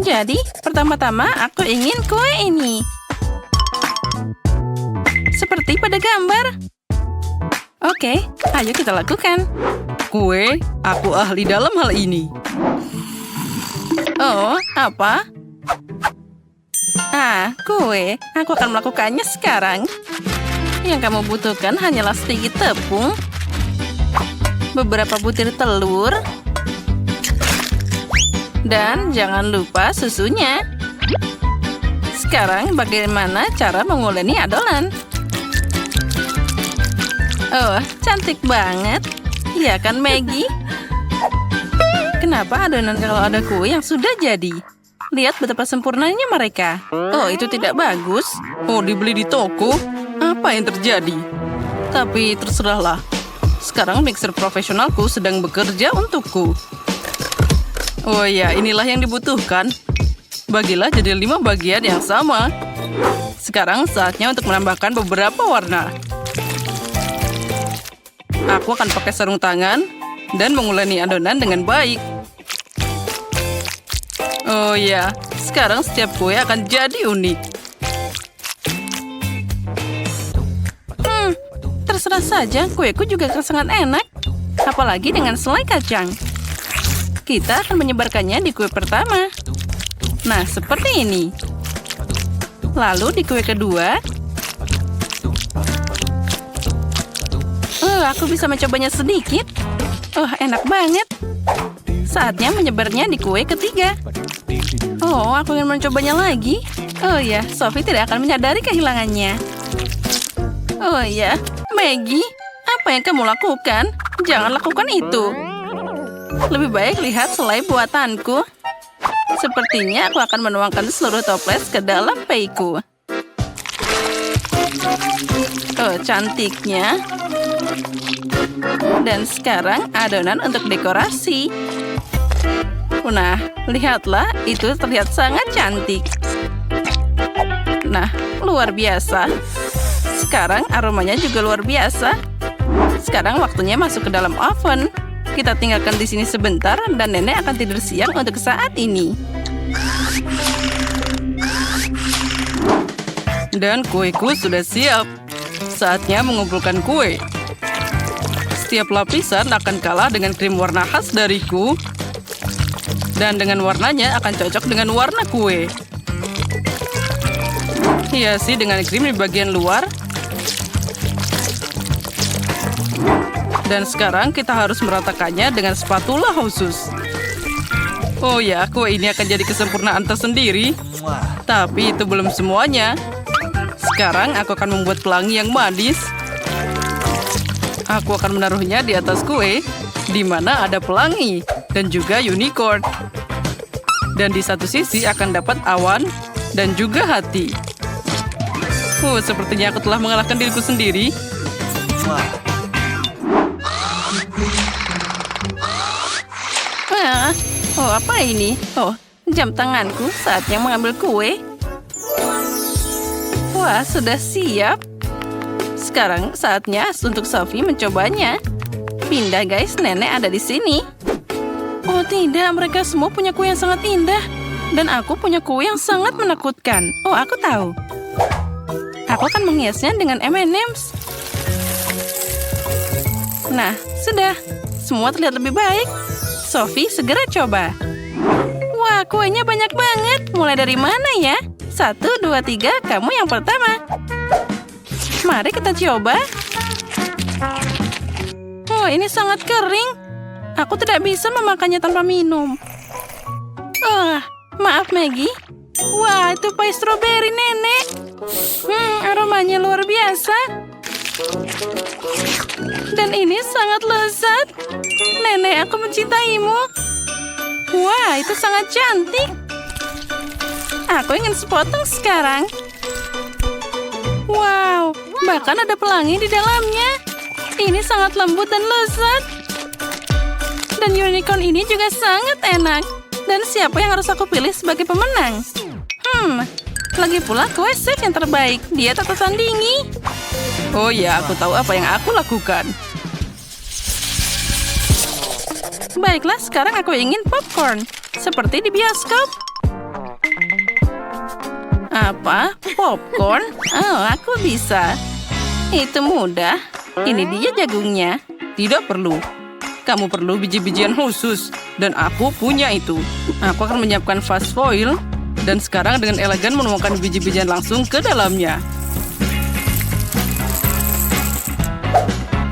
Jadi, pertama-tama aku ingin kue ini. Seperti pada gambar. Oke, ayo kita lakukan. Kue, aku ahli dalam hal ini. Oh, apa? Kue. Aku akan melakukannya sekarang. Yang kamu butuhkan hanyalah sedikit tepung, beberapa butir telur, dan jangan lupa susunya. Sekarang bagaimana cara menguleni adonan? Oh, cantik banget. Iya kan, Maggie? Kenapa adonan kalau ada kue yang sudah jadi? Lihat betapa sempurnanya mereka. Oh, itu tidak bagus. Oh, dibeli di toko? Apa yang terjadi? Tapi terserahlah. Sekarang mixer profesionalku sedang bekerja untukku. Oh ya, inilah yang dibutuhkan. Bagilah jadi 5 bagian yang sama. Sekarang saatnya untuk menambahkan beberapa warna. Aku akan pakai sarung tangan dan menguleni adonan dengan baik. Oh ya, sekarang setiap kue akan jadi unik. Terserah saja, kueku juga sangat enak. Apalagi dengan selai kacang. Kita akan menyebarkannya di kue pertama. Nah, seperti ini. Lalu di kue kedua. Aku bisa mencobanya sedikit. Enak banget. Saatnya menyebarnya di kue ketiga. Aku ingin mencobanya lagi. Oh ya, Sophie tidak akan menyadari kehilangannya. Oh ya, Maggie, apa yang kamu lakukan? Jangan lakukan itu. Lebih baik lihat selai buatanku. Sepertinya aku akan menuangkan seluruh toples ke dalam peiku. Oh, cantiknya. Dan sekarang adonan untuk dekorasi. Nah, lihatlah, itu terlihat sangat cantik. Nah, luar biasa. Sekarang aromanya juga luar biasa. Sekarang waktunya masuk ke dalam oven. Kita tinggalkan di sini sebentar dan nenek akan tidur siang untuk saat ini. Dan kueku sudah siap. Saatnya mengumpulkan kue. Setiap lapisan akan kalah dengan krim warna khas dariku. Dan dengan warnanya akan cocok dengan warna kue. Hiasi dengan krim di bagian luar. Dan sekarang kita harus meratakannya dengan spatula khusus. Oh ya, kue ini akan jadi kesempurnaan tersendiri. Tapi itu belum semuanya. Sekarang aku akan membuat pelangi yang manis. Aku akan menaruhnya di atas kue, di mana ada pelangi dan juga unicorn. Dan di satu sisi akan dapat awan dan juga hati. Sepertinya aku telah mengalahkan diriku sendiri. Apa ini? Jam tanganku saatnya mengambil kue. Wah, sudah siap. Sekarang saatnya untuk Sophie mencobanya. Pindah guys, nenek ada di sini. Oh tidak, mereka semua punya kue yang sangat indah. Dan aku punya kue yang sangat menakutkan. Oh, aku tahu. Aku akan menghiasnya dengan M&M's. Nah, sudah. Semua terlihat lebih baik. Sophie, segera coba. Wah, kuenya banyak banget. Mulai dari mana ya? 1, 2, 3, kamu yang pertama. Mari kita coba. Oh, ini sangat kering. Aku tidak bisa memakannya tanpa minum. Maaf Maggie. Wah, itu pie stroberi nenek. Aromanya luar biasa. Dan ini sangat lezat. Nenek, aku mencintaimu. Wah, itu sangat cantik. Aku ingin sepotong sekarang. Wow, bahkan ada pelangi di dalamnya. Ini sangat lembut dan lezat. Dan unicorn ini juga sangat enak. Dan siapa yang harus aku pilih sebagai pemenang? Lagi pula kue chef yang terbaik. Dia tak tersandingi. Oh ya, aku tahu apa yang aku lakukan. Baiklah, sekarang aku ingin popcorn. Seperti di bioskop. Apa? Popcorn? Oh, aku bisa. Itu mudah. Ini dia jagungnya. Tidak perlu. Kamu perlu biji-bijian khusus. Dan aku punya itu. Aku akan menyiapkan fast foil. Dan sekarang dengan elegan menuangkan biji-bijian langsung ke dalamnya.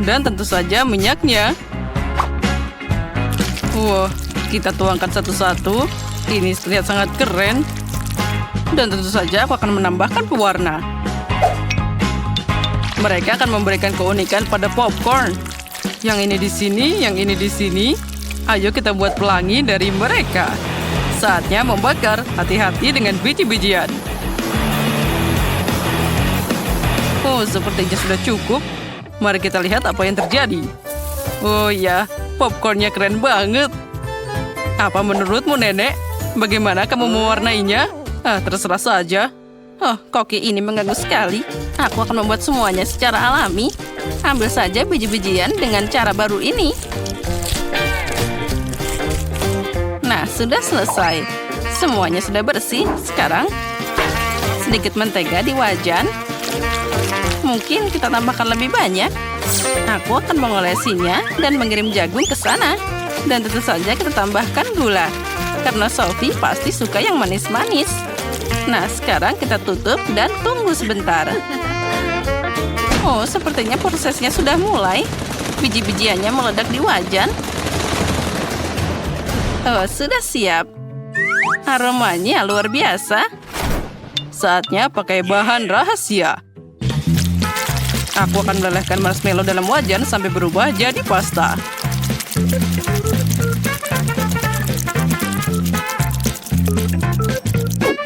Dan tentu saja minyaknya. Wah, kita tuangkan satu-satu. Ini terlihat sangat keren. Dan tentu saja aku akan menambahkan pewarna. Mereka akan memberikan keunikan pada popcorn. Yang ini di sini, yang ini di sini. Ayo kita buat pelangi dari mereka. Saatnya membakar. Hati-hati dengan biji-bijian. Oh, sepertinya sudah cukup. Mari kita lihat apa yang terjadi. Oh ya, popcornnya keren banget. Apa menurutmu, Nenek? Bagaimana kamu mewarnainya? Terserah saja. Oh, koki ini mengganggu sekali. Aku akan membuat semuanya secara alami. Ambil saja biji-bijian dengan cara baru ini. Nah, sudah selesai. Semuanya sudah bersih. Sekarang, sedikit mentega di wajan. Mungkin kita tambahkan lebih banyak. Aku akan mengolesinya dan mengirim jagung ke sana. Dan tentu saja kita tambahkan gula. Karena Sophie pasti suka yang manis-manis. Nah, sekarang kita tutup dan tunggu sebentar. Oh, sepertinya prosesnya sudah mulai. Biji-bijiannya meledak di wajan. Oh, sudah siap. Aromanya luar biasa. Saatnya pakai bahan rahasia. Aku akan melelehkan marshmallow dalam wajan sampai berubah jadi pasta.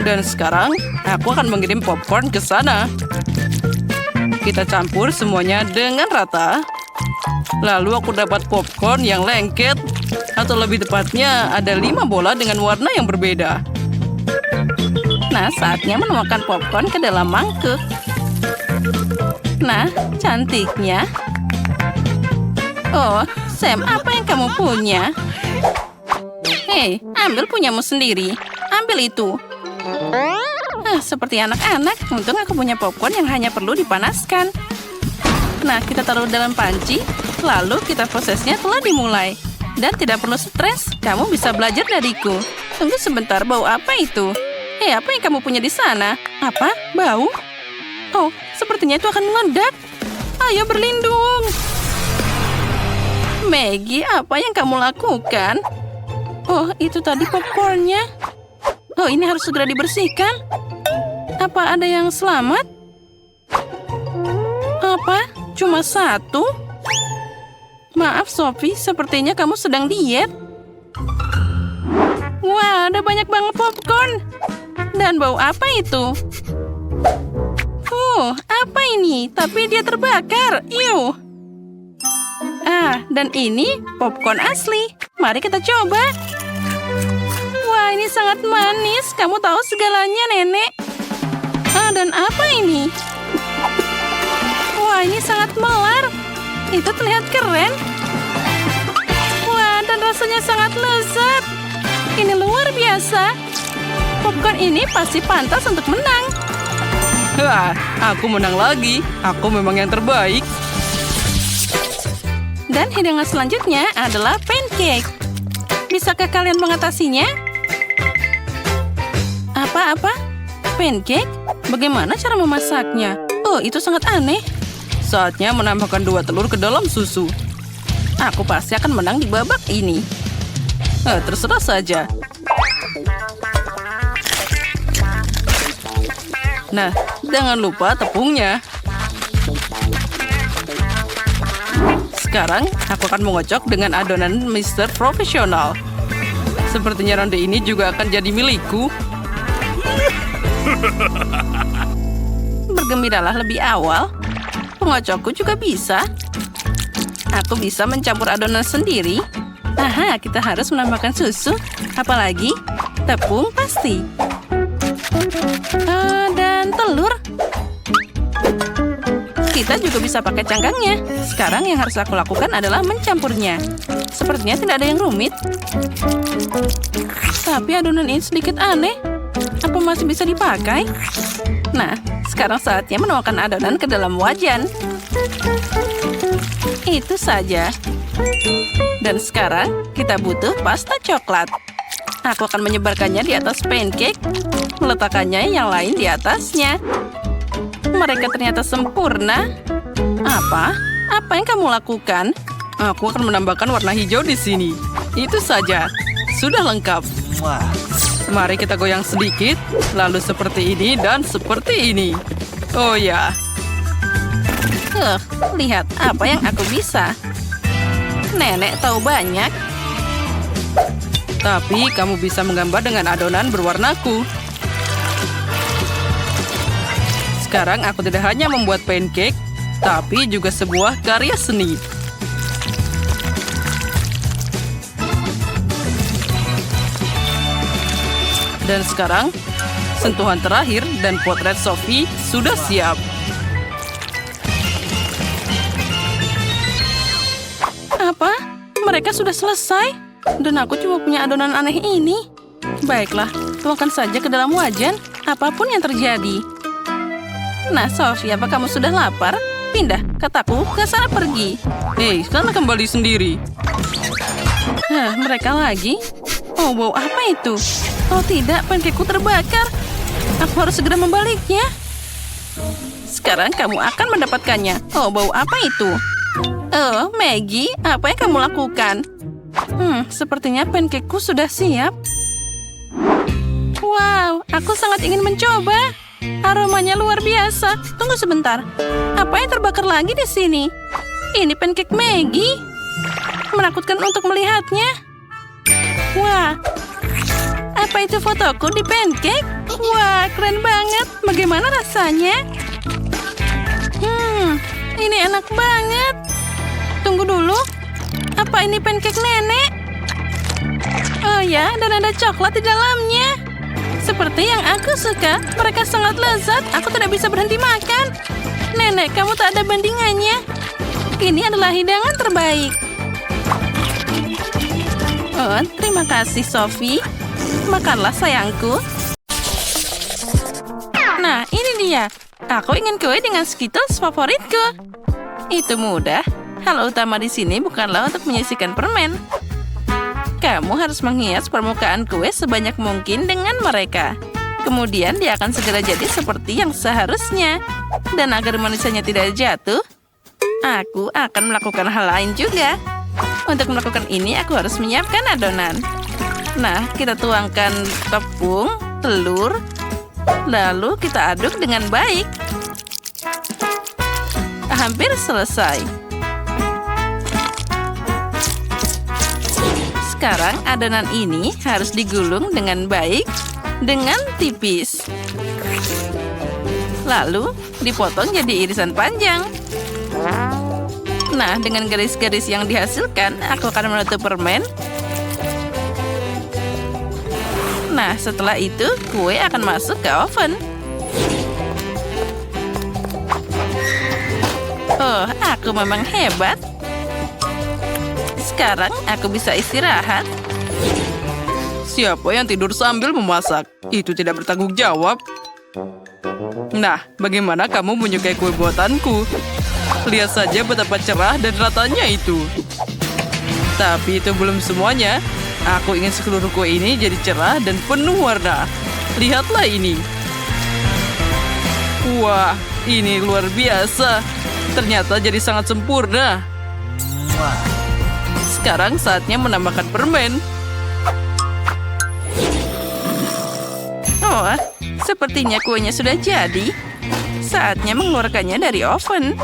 Dan sekarang, aku akan mengirim popcorn ke sana. Kita campur semuanya dengan rata. Lalu aku dapat popcorn yang lengket. Atau lebih tepatnya, ada 5 bola dengan warna yang berbeda. Nah, saatnya menuangkan popcorn ke dalam mangkuk. Nah, cantiknya. Oh, Sam, apa yang kamu punya? Hei, ambil punyamu sendiri. Ambil itu. Seperti anak-anak, untung aku punya popcorn yang hanya perlu dipanaskan. Nah, kita taruh dalam panci, lalu kita prosesnya telah dimulai. Dan tidak perlu stres, kamu bisa belajar dariku. Tunggu sebentar, bau apa itu? Hei, apa yang kamu punya di sana? Apa? Bau? Oh, sepertinya itu akan meledak. Ayo berlindung. Maggie, apa yang kamu lakukan? Oh, itu tadi popcornnya. Oh, ini harus segera dibersihkan. Apa ada yang selamat? Apa? Cuma satu? Maaf, Sophie. Sepertinya kamu sedang diet. Wah, ada banyak banget popcorn. Dan bau apa itu? Apa ini? Tapi dia terbakar. Iuh. Dan ini popcorn asli. Mari kita coba. Wah, ini sangat manis. Kamu tahu segalanya, Nenek. Dan apa ini? Wah, ini sangat melar. Itu terlihat keren. Wah, dan rasanya sangat lezat. Ini luar biasa. Popcorn ini pasti pantas untuk menang. Aku menang lagi. Aku memang yang terbaik. Dan hidangan selanjutnya adalah pancake. Bisakah kalian mengatasinya? Apa-apa? Pancake? Bagaimana cara memasaknya? Oh, itu sangat aneh. Saatnya menambahkan 2 telur ke dalam susu. Aku pasti akan menang di babak ini. Terserah saja. Nah, jangan lupa tepungnya. Sekarang, aku akan mengocok dengan adonan Mr. Profesional. Sepertinya ronde ini juga akan jadi milikku. Bergembiralah lebih awal. Pengocokku juga bisa. Aku bisa mencampur adonan sendiri. Aha, kita harus menambahkan susu. Apalagi tepung pasti. Dan telur. Kita juga bisa pakai cangkangnya. Sekarang yang harus aku lakukan adalah mencampurnya. Sepertinya tidak ada yang rumit. Tapi adonan ini sedikit aneh. Apa masih bisa dipakai? Nah, sekarang saatnya menuangkan adonan ke dalam wajan. Itu saja. Dan sekarang kita butuh pasta coklat. Aku akan menyebarkannya di atas pancake, meletakkannya yang lain di atasnya. Mereka ternyata sempurna. Apa? Apa yang kamu lakukan? Aku akan menambahkan warna hijau di sini. Itu saja. Sudah lengkap. Mari kita goyang sedikit, lalu seperti ini dan seperti ini. Oh ya, Lihat apa yang aku bisa. Nenek tahu banyak. tapi kamu bisa menggambar dengan adonan berwarnaku. Sekarang aku tidak hanya membuat pancake, tapi juga sebuah karya seni. Dan sekarang, sentuhan terakhir dan potret Sophie sudah siap. Apa? Mereka sudah selesai? Dan aku cuma punya adonan aneh ini. Baiklah, tuangkan saja ke dalam wajan, apapun yang terjadi. Nah, Sophie, apa kamu sudah lapar? Pindah, kataku, ke sana pergi. Hei, sana kembali sendiri. Mereka lagi? Oh, bau apa itu? Oh tidak, pancakeku terbakar. Aku harus segera membaliknya. Sekarang kamu akan mendapatkannya. Oh, bau apa itu? Oh, Maggie, apa yang kamu lakukan? Sepertinya pancakeku sudah siap. Wow, aku sangat ingin mencoba. Aromanya luar biasa. Tunggu sebentar. Apa yang terbakar lagi di sini? Ini pancake Maggie. Menakutkan untuk melihatnya. Wah, apa itu fotoku di pancake? Wah, keren banget. Bagaimana rasanya? Ini enak banget. Tunggu dulu. Apa ini pancake nenek? Oh ya, dan ada coklat di dalamnya. Seperti yang aku suka. Mereka sangat lezat. Aku tidak bisa berhenti makan. Nenek, kamu tak ada bandingannya. Ini adalah hidangan terbaik. Oh, terima kasih, Sophie. Makanlah, sayangku. Nah, ini dia. Aku ingin kue dengan Skittles favoritku. Itu mudah. Hal utama di sini bukanlah untuk menyisihkan permen. Kamu harus menghias permukaan kue sebanyak mungkin dengan mereka. Kemudian dia akan segera jadi seperti yang seharusnya. Dan agar manisanya tidak jatuh, aku akan melakukan hal lain juga. Untuk melakukan ini, aku harus menyiapkan adonan. Nah, kita tuangkan tepung, telur, lalu kita aduk dengan baik. Hampir selesai. Sekarang adonan ini harus digulung dengan baik, dengan tipis. Lalu dipotong jadi irisan panjang. Nah, dengan garis-garis yang dihasilkan, aku akan menutup permen. Nah, setelah itu, kue akan masuk ke oven. Oh, aku memang hebat. Sekarang aku bisa istirahat. Siapa yang tidur sambil memasak? Itu tidak bertanggung jawab. Nah, bagaimana kamu menyukai kue buatanku? Lihat saja betapa cerah dan ratanya itu. Tapi itu belum semuanya. Aku ingin seluruh kue ini jadi cerah dan penuh warna. Lihatlah ini. Wah, ini luar biasa. Ternyata jadi sangat sempurna. Sekarang saatnya menambahkan permen. Oh, sepertinya kuenya sudah jadi. Saatnya mengeluarkannya dari oven.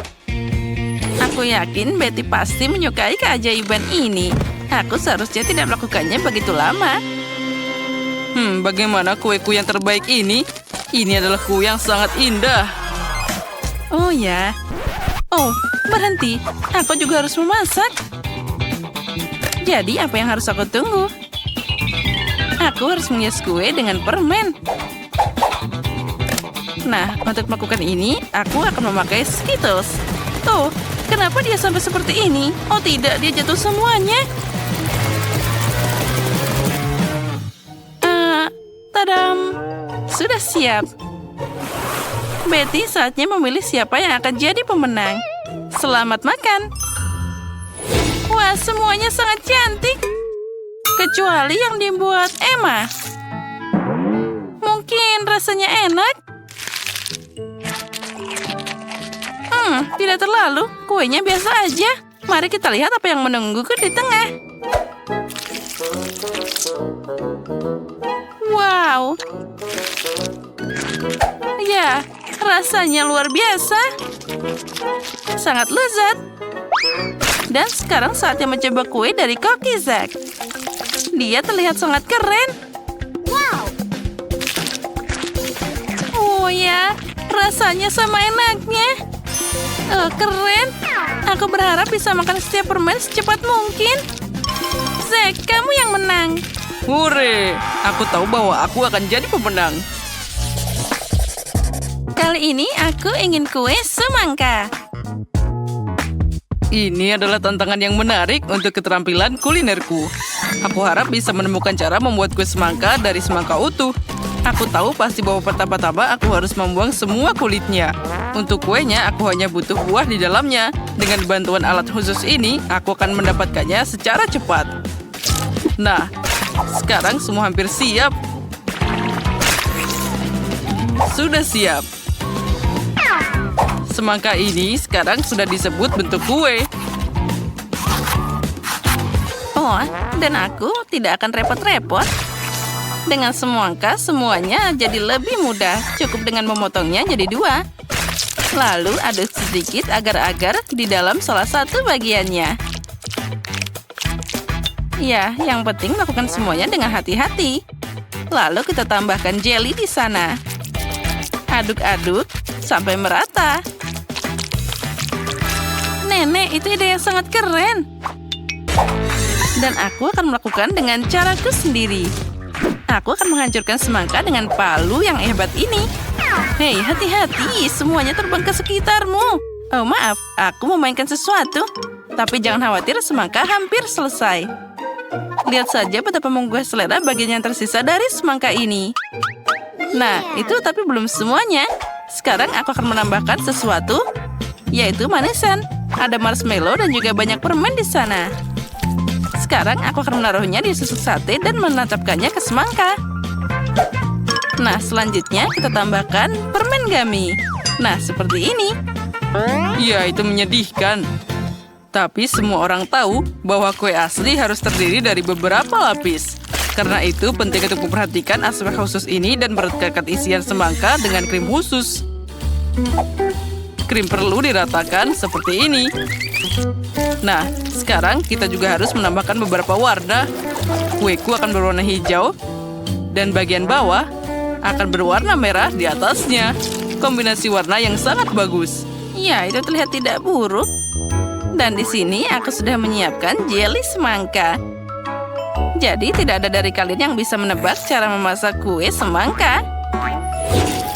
Aku yakin Betty pasti menyukai keajaiban ini. Aku seharusnya tidak melakukannya begitu lama. Bagaimana kueku yang terbaik ini? Ini adalah kue yang sangat indah. Oh ya. Oh, berhenti. Aku juga harus memasak. Jadi apa yang harus aku tunggu? Aku harus menghias kue dengan permen. Nah, untuk melakukan ini, aku akan memakai Skittles. Oh, kenapa dia sampai seperti ini? Oh tidak, dia jatuh semuanya. Tadam! Sudah siap. Betty, saatnya memilih siapa yang akan jadi pemenang. Selamat makan. Wah, semuanya sangat cantik. Kecuali yang dibuat Emma. Mungkin rasanya enak. Tidak terlalu. Kuenya biasa aja. Mari kita lihat apa yang menungguku di tengah. Wow. Ya, rasanya luar biasa. Sangat lezat. Dan sekarang saatnya mencoba kue dari Koki Zack. Dia terlihat sangat keren. Oh ya, rasanya sama enaknya. Keren. Aku berharap bisa makan setiap permen secepat mungkin. Zack, kamu yang menang. Hore! Aku tahu bahwa aku akan jadi pemenang. Kali ini aku ingin kue semangka. Ini adalah tantangan yang menarik untuk keterampilan kulinerku. Aku harap bisa menemukan cara membuat kue semangka dari semangka utuh. Aku tahu pasti bahwa pertama-tama aku harus membuang semua kulitnya. Untuk kuenya, aku hanya butuh buah di dalamnya. Dengan bantuan alat khusus ini, aku akan mendapatkannya secara cepat. Nah, sekarang semua hampir siap. Sudah siap. Semangka ini sekarang sudah disebut bentuk kue. Oh, dan aku tidak akan repot-repot. Dengan semangka, semuanya jadi lebih mudah. Cukup dengan memotongnya jadi 2. Lalu aduk sedikit agar-agar di dalam salah satu bagiannya. Ya, yang penting lakukan semuanya dengan hati-hati. Lalu kita tambahkan jelly di sana. Aduk-aduk sampai merata. Nenek, itu ide yang sangat keren. Dan aku akan melakukan dengan caraku sendiri. Aku akan menghancurkan semangka dengan palu yang hebat ini. Hei, hati-hati, semuanya terbang ke sekitarmu. Oh, maaf, aku memainkan sesuatu. Tapi jangan khawatir, semangka hampir selesai. Lihat saja betapa menggugah selera bagian yang tersisa dari semangka ini. Nah, itu tapi belum semuanya. Sekarang aku akan menambahkan sesuatu, yaitu manisan. Ada marshmallow dan juga banyak permen di sana. Sekarang aku akan menaruhnya di susuk sate dan menancapkannya ke semangka. Nah, selanjutnya kita tambahkan permen gummy. Nah, seperti ini. Ya, itu menyedihkan. Tapi semua orang tahu bahwa kue asli harus terdiri dari beberapa lapis. Karena itu penting untuk memperhatikan aspek khusus ini dan merekatkan isian semangka dengan krim khusus. Krim perlu diratakan seperti ini. Nah, sekarang kita juga harus menambahkan beberapa warna. Kueku akan berwarna hijau dan bagian bawah akan berwarna merah di atasnya. Kombinasi warna yang sangat bagus. Ya, itu terlihat tidak buruk. Dan di sini aku sudah menyiapkan jelly semangka. Jadi tidak ada dari kalian yang bisa menebak cara memasak kue semangka.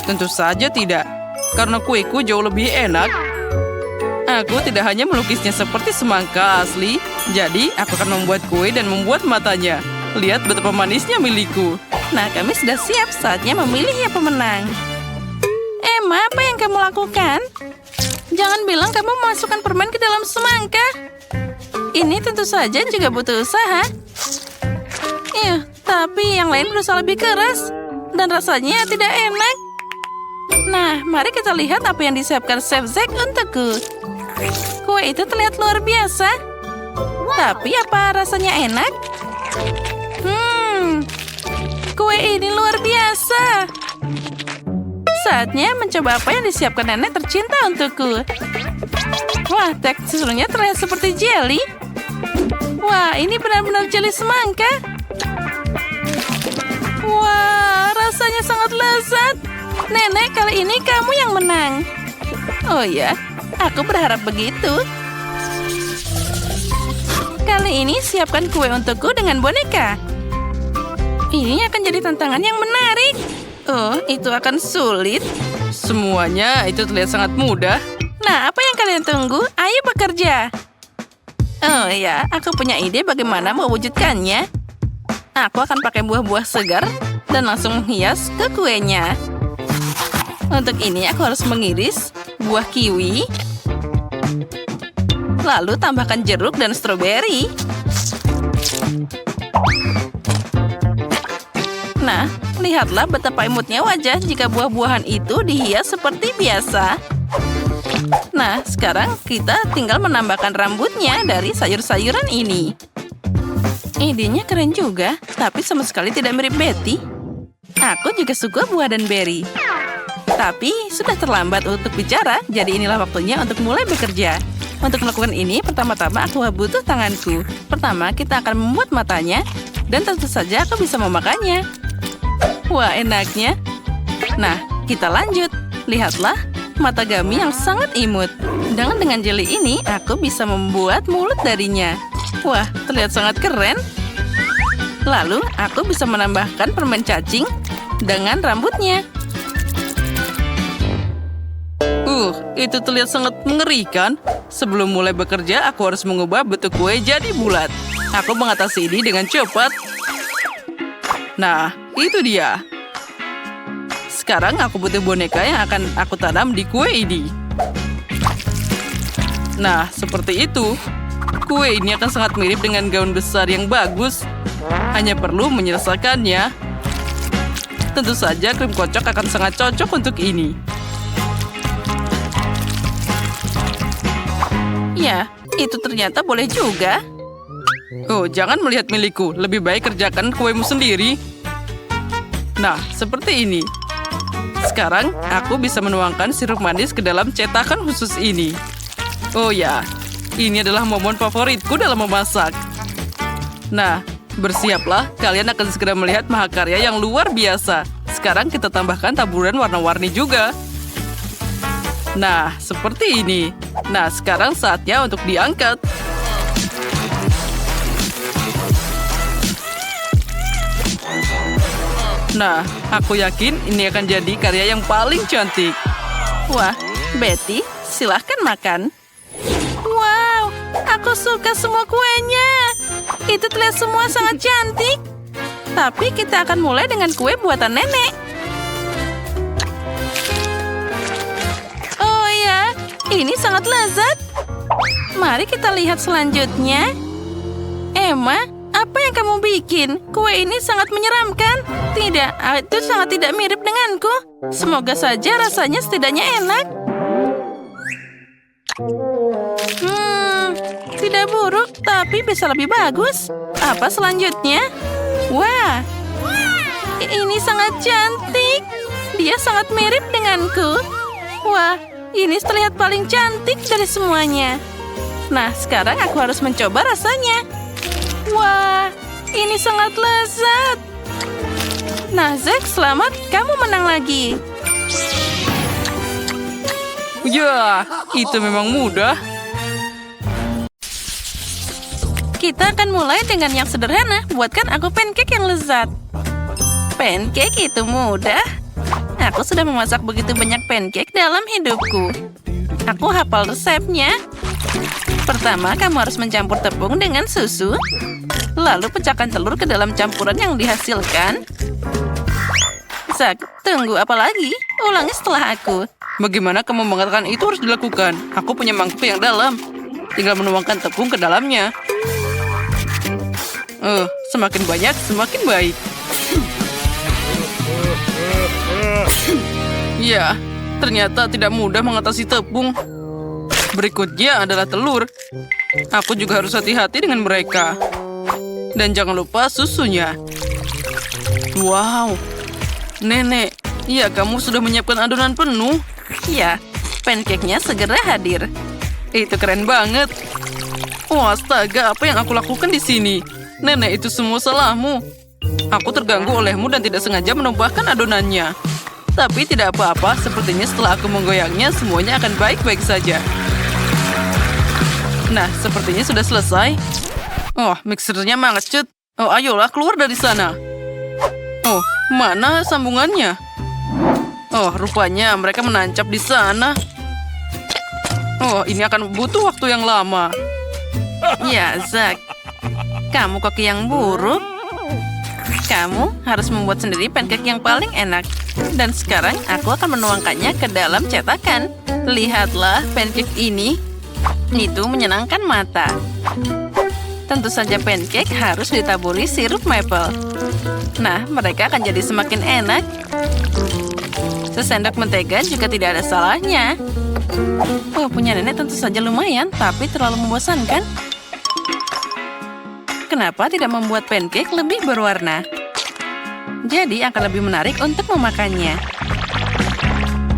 Tentu saja tidak, karena kueku jauh lebih enak. Aku tidak hanya melukisnya seperti semangka asli, jadi aku akan membuat kue dan membuat matanya. Lihat betapa manisnya milikku. Nah, kami sudah siap, saatnya memilih yang pemenang. Emma, apa yang kamu lakukan? Jangan bilang kamu memasukkan permen ke dalam semangka. Ini tentu saja juga butuh usaha. Tapi yang lain berusaha lebih keras. Dan rasanya tidak enak. Nah, mari kita lihat apa yang disiapkan Chef Zack untukku. Kue itu terlihat luar biasa. Tapi apa rasanya enak? Kue ini luar biasa. Saatnya mencoba apa yang disiapkan nenek tercinta untukku. Wah, teksturnya terlihat seperti jelly. Wah, ini benar-benar jelly semangka. Wah, rasanya sangat lezat. Nenek, kali ini kamu yang menang. Oh ya, aku berharap begitu. Kali ini siapkan kue untukku dengan boneka. Ini akan jadi tantangan yang menarik. Oh, itu akan sulit. Semuanya itu terlihat sangat mudah. Nah, apa yang kalian tunggu? Ayo bekerja. Oh ya, aku punya ide bagaimana mewujudkannya. Aku akan pakai buah-buah segar dan langsung menghias ke kuenya. Untuk ini aku harus mengiris buah kiwi, lalu tambahkan jeruk dan stroberi. Nah, lihatlah betapa imutnya wajah jika buah-buahan itu dihias seperti biasa. Nah, sekarang kita tinggal menambahkan rambutnya dari sayur-sayuran ini. Idenya keren juga, tapi sama sekali tidak mirip Betty. Aku juga suka buah dan beri. Tapi sudah terlambat untuk bicara, jadi inilah waktunya untuk mulai bekerja. Untuk melakukan ini, pertama-tama aku butuh tanganku. Pertama, kita akan membuat matanya, dan tentu saja aku bisa memakannya. Wah, enaknya. Nah, kita lanjut. Lihatlah, mata Gummy yang sangat imut. Dengan jeli ini, aku bisa membuat mulut darinya. Wah, terlihat sangat keren. Lalu, aku bisa menambahkan permen cacing dengan rambutnya. Itu terlihat sangat mengerikan. Sebelum mulai bekerja, aku harus mengubah bentuk kue jadi bulat. Aku mengatasi ini dengan cepat. Nah, itu dia. Sekarang aku butuh boneka yang akan aku tanam di kue ini. Nah, seperti itu. Kue ini akan sangat mirip dengan gaun besar yang bagus. Hanya perlu menyelesaikannya. Tentu saja krim kocok akan sangat cocok untuk ini. Ya, itu ternyata boleh juga. Oh, jangan melihat milikku. Lebih baik kerjakan kuemu sendiri. Nah, seperti ini. Sekarang, aku bisa menuangkan sirup manis ke dalam cetakan khusus ini. Oh ya, ini adalah momen favoritku dalam memasak. Nah, bersiaplah. Kalian akan segera melihat mahakarya yang luar biasa. Sekarang kita tambahkan taburan warna-warni juga. Nah, seperti ini. Nah, sekarang saatnya untuk diangkat. Nah, aku yakin ini akan jadi karya yang paling cantik. Wah, Betty, silahkan makan. Wow, aku suka semua kuenya. Itu terlihat semua sangat cantik. Tapi kita akan mulai dengan kue buatan nenek. Oh ya, ini sangat lezat. Mari kita lihat selanjutnya. Emma, apa yang kamu bikin? Kue ini sangat menyeramkan. Tidak, itu sangat tidak mirip denganku. Semoga saja rasanya setidaknya enak. Tidak buruk, tapi bisa lebih bagus. Apa selanjutnya? Wah, ini sangat cantik. Dia sangat mirip denganku. Wah, ini terlihat paling cantik dari semuanya. Nah, sekarang aku harus mencoba rasanya. Wah, ini sangat lezat. Nah, Zack, selamat. Kamu menang lagi. Ya, itu memang mudah. Kita akan mulai dengan yang sederhana. Buatkan aku pancake yang lezat. Pancake itu mudah. Aku sudah memasak begitu banyak pancake dalam hidupku. Aku hafal resepnya. Pertama, kamu harus mencampur tepung dengan susu. Lalu pecahkan telur ke dalam campuran yang dihasilkan. Zack, tunggu apa lagi? Ulangi setelah aku. Bagaimana kamu mengatakan itu harus dilakukan? Aku punya mangkuk yang dalam. Tinggal menuangkan tepung ke dalamnya. Semakin banyak, semakin baik. Ya, ternyata tidak mudah mengatasi tepung. Berikutnya adalah telur. Aku juga harus hati-hati dengan mereka. Dan jangan lupa susunya. Wow, Nenek, ya kamu sudah menyiapkan adonan penuh. Ya, pancake-nya segera hadir. Itu keren banget. Oh, astaga, apa yang aku lakukan di sini? Nenek, itu semua salahmu. Aku terganggu olehmu dan tidak sengaja menumpahkan adonannya. Tapi tidak apa-apa, sepertinya setelah aku menggoyangnya, semuanya akan baik-baik saja. Nah, sepertinya sudah selesai. Oh, mixernya mangecut. Oh, ayolah keluar dari sana. Oh, mana sambungannya? Oh, rupanya mereka menancap di sana. Oh, ini akan butuh waktu yang lama. Ya, Zack. Kamu koki yang buruk. Kamu harus membuat sendiri pancake yang paling enak. Dan sekarang aku akan menuangkannya ke dalam cetakan. Lihatlah pancake ini. Itu menyenangkan mata. Tentu saja pancake harus ditaburi sirup maple. Nah, mereka akan jadi semakin enak. Sesendok mentega juga tidak ada salahnya. Oh, punya nenek tentu saja lumayan, tapi terlalu membosankan. Kenapa tidak membuat pancake lebih berwarna? Jadi akan lebih menarik untuk memakannya.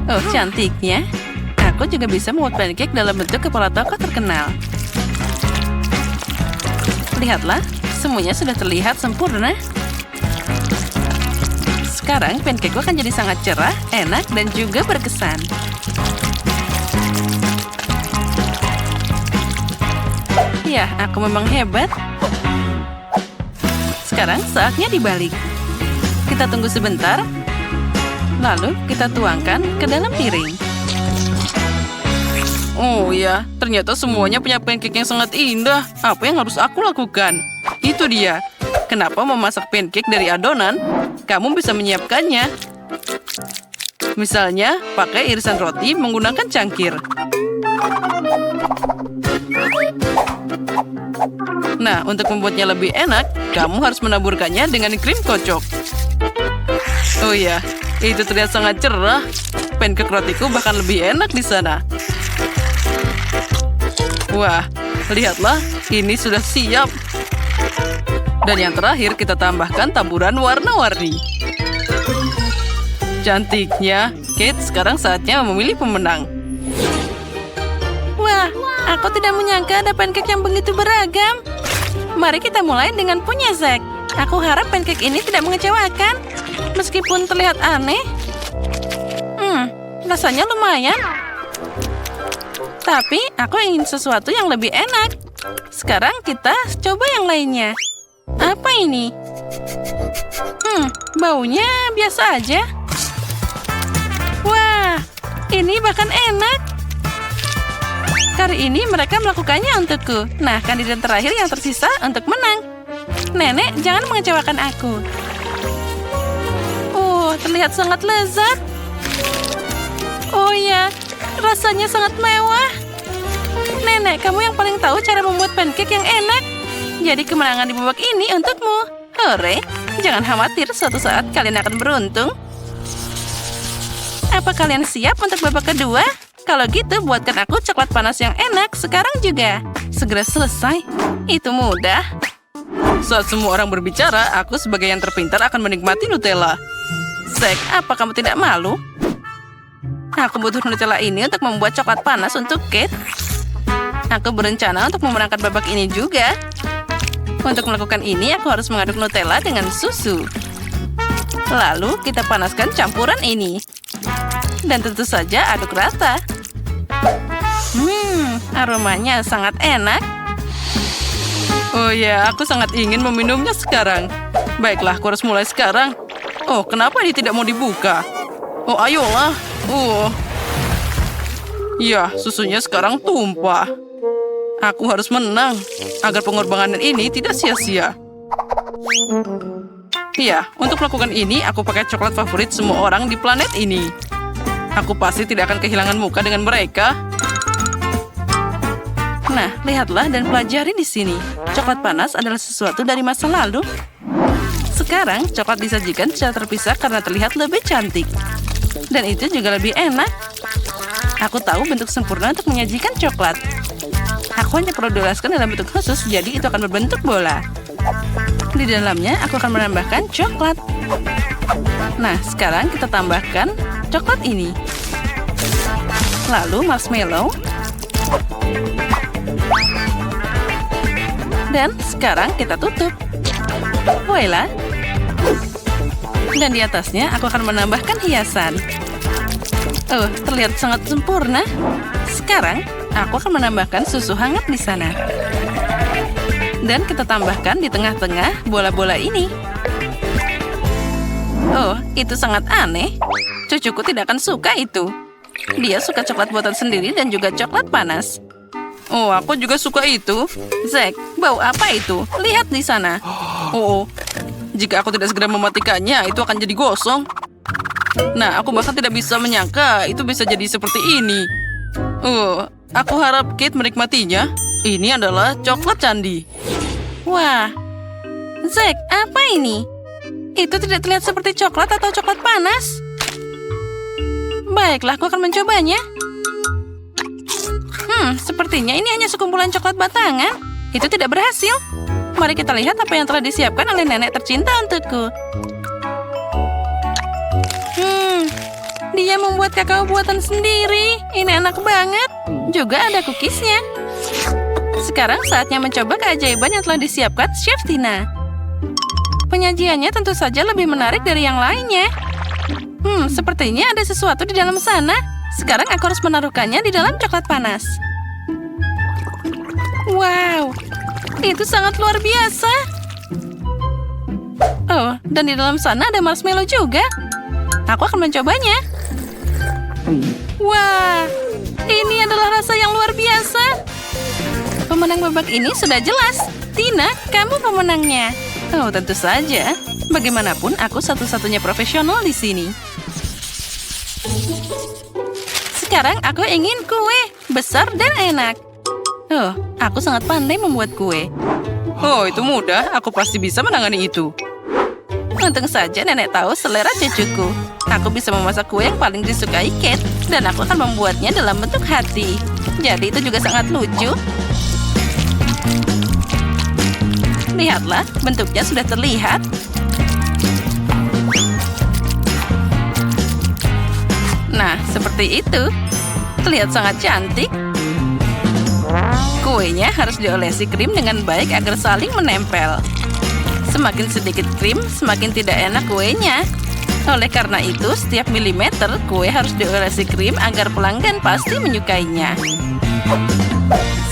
Oh, cantiknya. Aku juga bisa membuat pancake dalam bentuk kepala tokoh terkenal. Lihatlah, semuanya sudah terlihat sempurna. Sekarang pancake akan jadi sangat cerah, enak, dan juga berkesan. Ya, aku memang hebat. Sekarang saatnya dibalik. Kita tunggu sebentar. Lalu kita tuangkan ke dalam piring. Oh ya, ternyata semuanya punya pancake yang sangat indah. Apa yang harus aku lakukan? Itu dia. Kenapa memasak pancake dari adonan? Kamu bisa menyiapkannya. Misalnya, pakai irisan roti menggunakan cangkir. Nah, untuk membuatnya lebih enak, kamu harus menaburkannya dengan krim kocok. Oh ya, itu terlihat sangat cerah. Pancake rotiku bahkan lebih enak di sana. Wah, lihatlah, ini sudah siap. Dan yang terakhir, kita tambahkan taburan warna-warni. Cantiknya, Kate, sekarang saatnya memilih pemenang. Wah, aku tidak menyangka ada pancake yang begitu beragam. Mari kita mulai dengan punya Zack. Aku harap pancake ini tidak mengecewakan. Meskipun terlihat aneh. Rasanya lumayan. Tapi aku ingin sesuatu yang lebih enak. Sekarang kita coba yang lainnya. Apa ini? Baunya biasa aja. Wah, ini bahkan enak. Kali ini mereka melakukannya untukku. Nah, kandidat terakhir yang tersisa untuk menang. Nenek, jangan mengecewakan aku. Terlihat sangat lezat. Oh ya, rasanya sangat mewah. Nenek, kamu yang paling tahu cara membuat pancake yang enak. Jadi kemenangan di babak ini untukmu. Hore, jangan khawatir, suatu saat kalian akan beruntung. Apa kalian siap untuk babak kedua? Kalau gitu, buatkan aku coklat panas yang enak sekarang juga. Segera selesai. Itu mudah. Saat semua orang berbicara, aku sebagai yang terpintar akan menikmati Nutella. Zack, apa kamu tidak malu? Aku butuh Nutella ini untuk membuat coklat panas untuk Kate. Aku berencana untuk memenangkan babak ini juga. Untuk melakukan ini, aku harus mengaduk Nutella dengan susu. Lalu, kita panaskan campuran ini. Dan tentu saja aduk rata. Aromanya sangat enak. Oh ya, aku sangat ingin meminumnya sekarang. Baiklah, aku harus mulai sekarang. Oh, kenapa ini tidak mau dibuka? Oh, ayolah. Ya, susunya sekarang tumpah. Aku harus menang agar pengorbanan ini tidak sia-sia. Ya, untuk melakukan ini, aku pakai coklat favorit semua orang di planet ini. Aku pasti tidak akan kehilangan muka dengan mereka. Nah, lihatlah dan pelajari di sini. Coklat panas adalah sesuatu dari masa lalu. Sekarang, coklat disajikan secara terpisah karena terlihat lebih cantik. Dan itu juga lebih enak. Aku tahu bentuk sempurna untuk menyajikan coklat. Aku hanya perlu dioleskan dalam bentuk khusus, jadi itu akan berbentuk bola. Di dalamnya, aku akan menambahkan coklat. Nah, sekarang kita tambahkan coklat ini. Lalu marshmallow. Dan sekarang kita tutup. Voila. Dan di atasnya aku akan menambahkan hiasan. Oh, terlihat sangat sempurna. Sekarang aku akan menambahkan susu hangat di sana. Dan kita tambahkan di tengah-tengah bola-bola ini. Oh, itu sangat aneh. Cucuku tidak akan suka itu. Dia suka coklat buatan sendiri dan juga coklat panas. Oh, aku juga suka itu. Zack, bau apa itu? Lihat di sana. Oh, Jika aku tidak segera mematikannya, itu akan jadi gosong. Nah, aku bahkan tidak bisa menyangka itu bisa jadi seperti ini. Aku harap Kate menikmatinya. Ini adalah coklat candi. Wah, Zack, apa ini? Itu tidak terlihat seperti coklat atau coklat panas. Baiklah, aku akan mencobanya. Sepertinya ini hanya sekumpulan coklat batangan. Itu tidak berhasil. Mari kita lihat apa yang telah disiapkan oleh nenek tercinta untukku. Dia membuat kakao buatan sendiri. Ini enak banget. Juga ada cookiesnya. Sekarang saatnya mencoba keajaiban yang telah disiapkan Chef Tina. Penyajiannya tentu saja lebih menarik dari yang lainnya. Sepertinya ada sesuatu di dalam sana. Sekarang aku harus menaruhkannya di dalam coklat panas. Wow, itu sangat luar biasa. Oh, dan di dalam sana ada marshmallow juga. Aku akan mencobanya. Wah, ini adalah rasa yang luar biasa. Pemenang babak ini sudah jelas. Tina, kamu pemenangnya. Oh, tentu saja. Bagaimanapun, aku satu-satunya profesional di sini. Sekarang aku ingin kue besar dan enak. Oh, aku sangat pandai membuat kue. Oh, itu mudah. Aku pasti bisa menangani itu. Untung saja nenek tahu selera cucuku. Aku bisa memasak kue yang paling disukai Kate, dan aku akan membuatnya dalam bentuk hati. Jadi itu juga sangat lucu. Lihatlah, bentuknya sudah terlihat. Nah, seperti itu. Terlihat sangat cantik. Kuenya harus diolesi krim dengan baik agar saling menempel. Semakin sedikit krim, semakin tidak enak kuenya. Oleh karena itu, setiap milimeter kue harus diolesi krim agar pelanggan pasti menyukainya.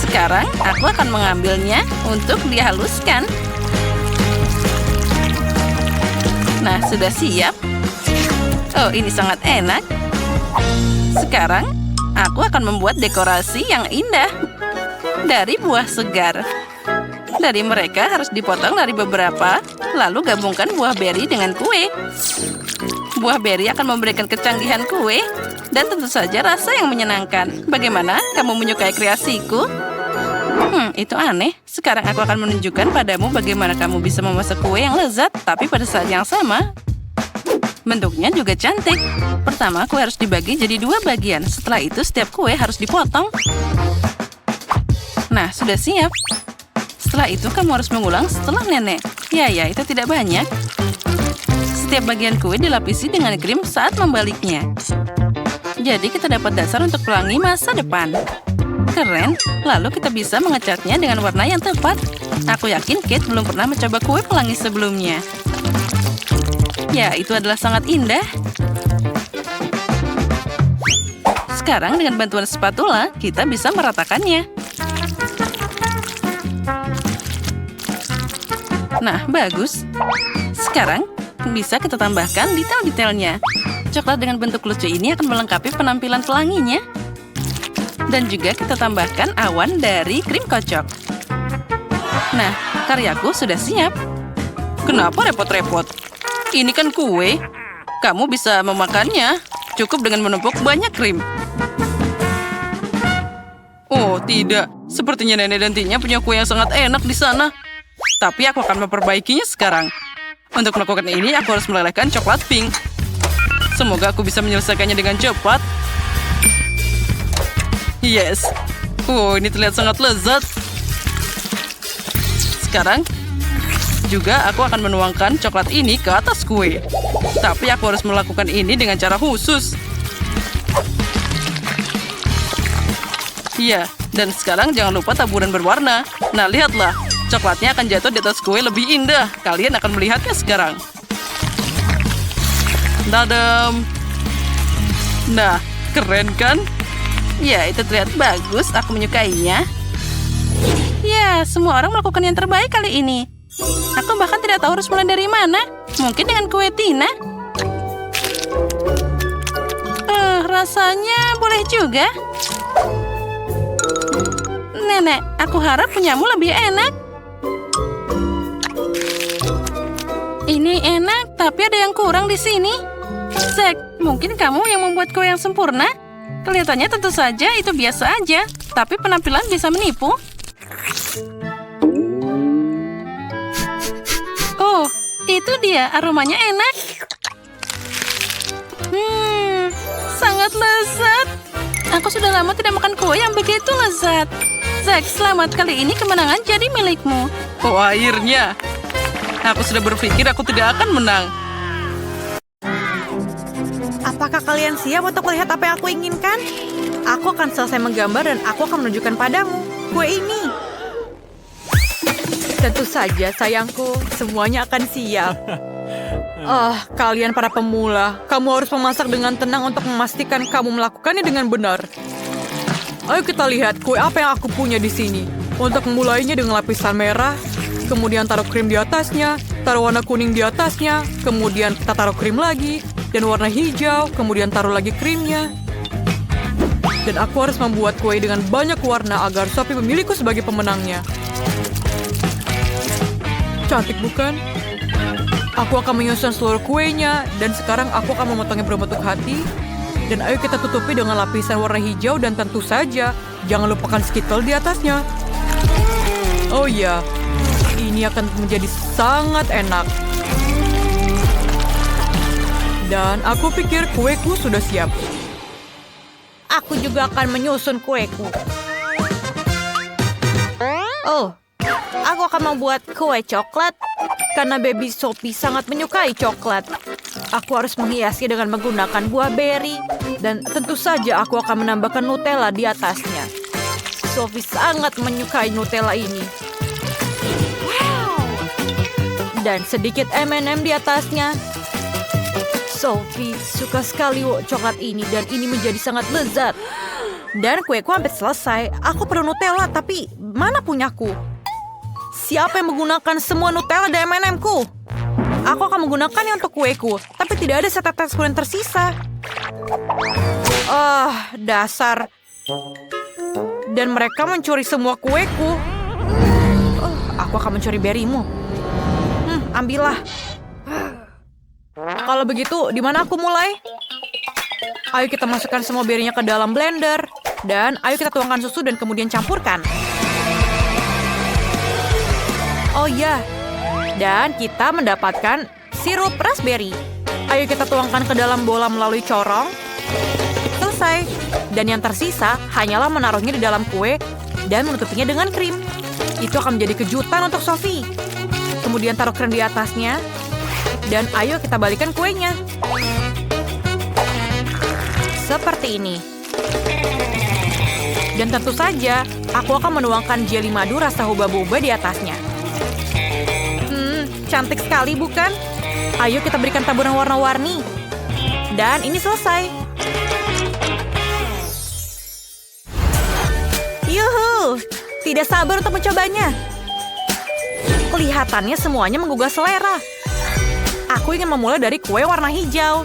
Sekarang, aku akan mengambilnya untuk dihaluskan. Nah, sudah siap. Oh, ini sangat enak. Sekarang, aku akan membuat dekorasi yang indah dari buah segar. Dari mereka harus dipotong dari beberapa, lalu gabungkan buah beri dengan kue. Buah beri akan memberikan kecanggihan kue, dan tentu saja rasa yang menyenangkan. Bagaimana? Kamu menyukai kreasiku? Itu aneh. Sekarang aku akan menunjukkan padamu bagaimana kamu bisa memasak kue yang lezat, tapi pada saat yang sama. Bentuknya juga cantik. Pertama, kue harus dibagi jadi 2 bagian. Setelah itu, setiap kue harus dipotong. Nah, sudah siap. Setelah itu, kamu harus mengulang setelah nenek. Ya, itu tidak banyak. Setiap bagian kue dilapisi dengan krim saat membaliknya. Jadi, kita dapat dasar untuk pelangi masa depan. Keren. Lalu kita bisa mengecatnya dengan warna yang tepat. Aku yakin Kate belum pernah mencoba kue pelangi sebelumnya. Ya, itu adalah sangat indah. Sekarang dengan bantuan spatula, kita bisa meratakannya. Nah, bagus. Sekarang, bisa kita tambahkan detail-detailnya. Coklat dengan bentuk lucu ini akan melengkapi penampilan pelanginya. Dan juga kita tambahkan awan dari krim kocok. Nah, karyaku sudah siap. Kenapa repot-repot? Ini kan kue. Kamu bisa memakannya. Cukup dengan menumpuk banyak krim. Oh, tidak. Sepertinya nenek dan Tinya punya kue yang sangat enak di sana. Tapi aku akan memperbaikinya sekarang. Untuk melakukan ini, aku harus melelehkan coklat pink. Semoga aku bisa menyelesaikannya dengan cepat. Yes. Ini terlihat sangat lezat. Sekarang, juga aku akan menuangkan coklat ini ke atas kue. Tapi aku harus melakukan ini dengan cara khusus. Iya, dan sekarang jangan lupa taburan berwarna. Nah, lihatlah. Coklatnya akan jatuh di atas kue lebih indah. Kalian akan melihatnya sekarang. Dadam. Nah, keren kan? Ya, itu terlihat bagus. Aku menyukainya. Ya, semua orang melakukan yang terbaik kali ini. Aku bahkan tidak tahu harus mulai dari mana. Mungkin dengan kue Tina. Rasanya boleh juga. Nenek, aku harap punyamu lebih enak. Ini ini enak, tapi ada yang kurang di sini. Zack, mungkin kamu yang membuat kue yang sempurna? Kelihatannya tentu saja itu biasa aja, tapi penampilan bisa menipu. Oh, itu dia, aromanya enak. Sangat lezat. Aku sudah lama tidak makan kue yang begitu lezat. Zack, selamat, kali ini kemenangan jadi milikmu. Oh, akhirnya. Aku sudah berpikir aku tidak akan menang. Apakah kalian siap untuk melihat apa yang aku inginkan? Aku akan selesai menggambar dan aku akan menunjukkan padamu kue ini. Tentu saja, sayangku, semuanya akan siap. Kalian para pemula, kamu harus memasak dengan tenang untuk memastikan kamu melakukannya dengan benar. Ayo kita lihat kue apa yang aku punya di sini. Untuk memulainya dengan lapisan merah, kemudian taruh krim di atasnya, taruh warna kuning di atasnya, kemudian kita taruh krim lagi, dan warna hijau, kemudian taruh lagi krimnya. Dan aku harus membuat kue dengan banyak warna agar Sophie memilihku sebagai pemenangnya. Cantik bukan? Aku akan menyusun seluruh kuenya, dan sekarang aku akan memotongnya berbentuk hati. Dan ayo kita tutupi dengan lapisan warna hijau dan tentu saja, jangan lupakan skittle di atasnya. Oh ya, ini akan menjadi sangat enak. Dan aku pikir kueku sudah siap. Aku juga akan menyusun kueku. Oh, aku akan membuat kue coklat karena baby Sophie sangat menyukai coklat. Aku harus menghiasnya dengan menggunakan buah beri dan tentu saja aku akan menambahkan Nutella di atasnya. Sophie sangat menyukai Nutella ini. Dan sedikit M&M di atasnya. Sophie suka sekali coklat ini dan ini menjadi sangat lezat. Dan kueku hampir selesai. Aku perlu Nutella, tapi mana punyaku? Siapa yang menggunakan semua Nutella dan M&M-ku? Aku akan menggunakannya untuk kueku, tapi tidak ada setetes kue yang tersisa. Dasar. Dan mereka mencuri semua kueku. Aku akan mencuri berimu. Ambillah. Kalau begitu, di mana aku mulai? Ayo kita masukkan semua berinya ke dalam blender. Dan ayo kita tuangkan susu dan kemudian campurkan. Oh ya, dan kita mendapatkan sirup raspberry. Ayo kita tuangkan ke dalam bola melalui corong. Selesai. Dan yang tersisa hanyalah menaruhnya di dalam kue dan menutupinya dengan krim. Itu akan menjadi kejutan untuk Sophie. Kemudian taruh krim di atasnya. Dan ayo kita balikan kuenya. Seperti ini. Dan tentu saja, aku akan menuangkan jeli madu rasa huba-buba di atasnya. Cantik sekali, bukan? Ayo kita berikan taburan warna-warni. Dan ini selesai. Yuhu! Tidak sabar untuk mencobanya. Kelihatannya semuanya menggugah selera. Aku ingin memulai dari kue warna hijau.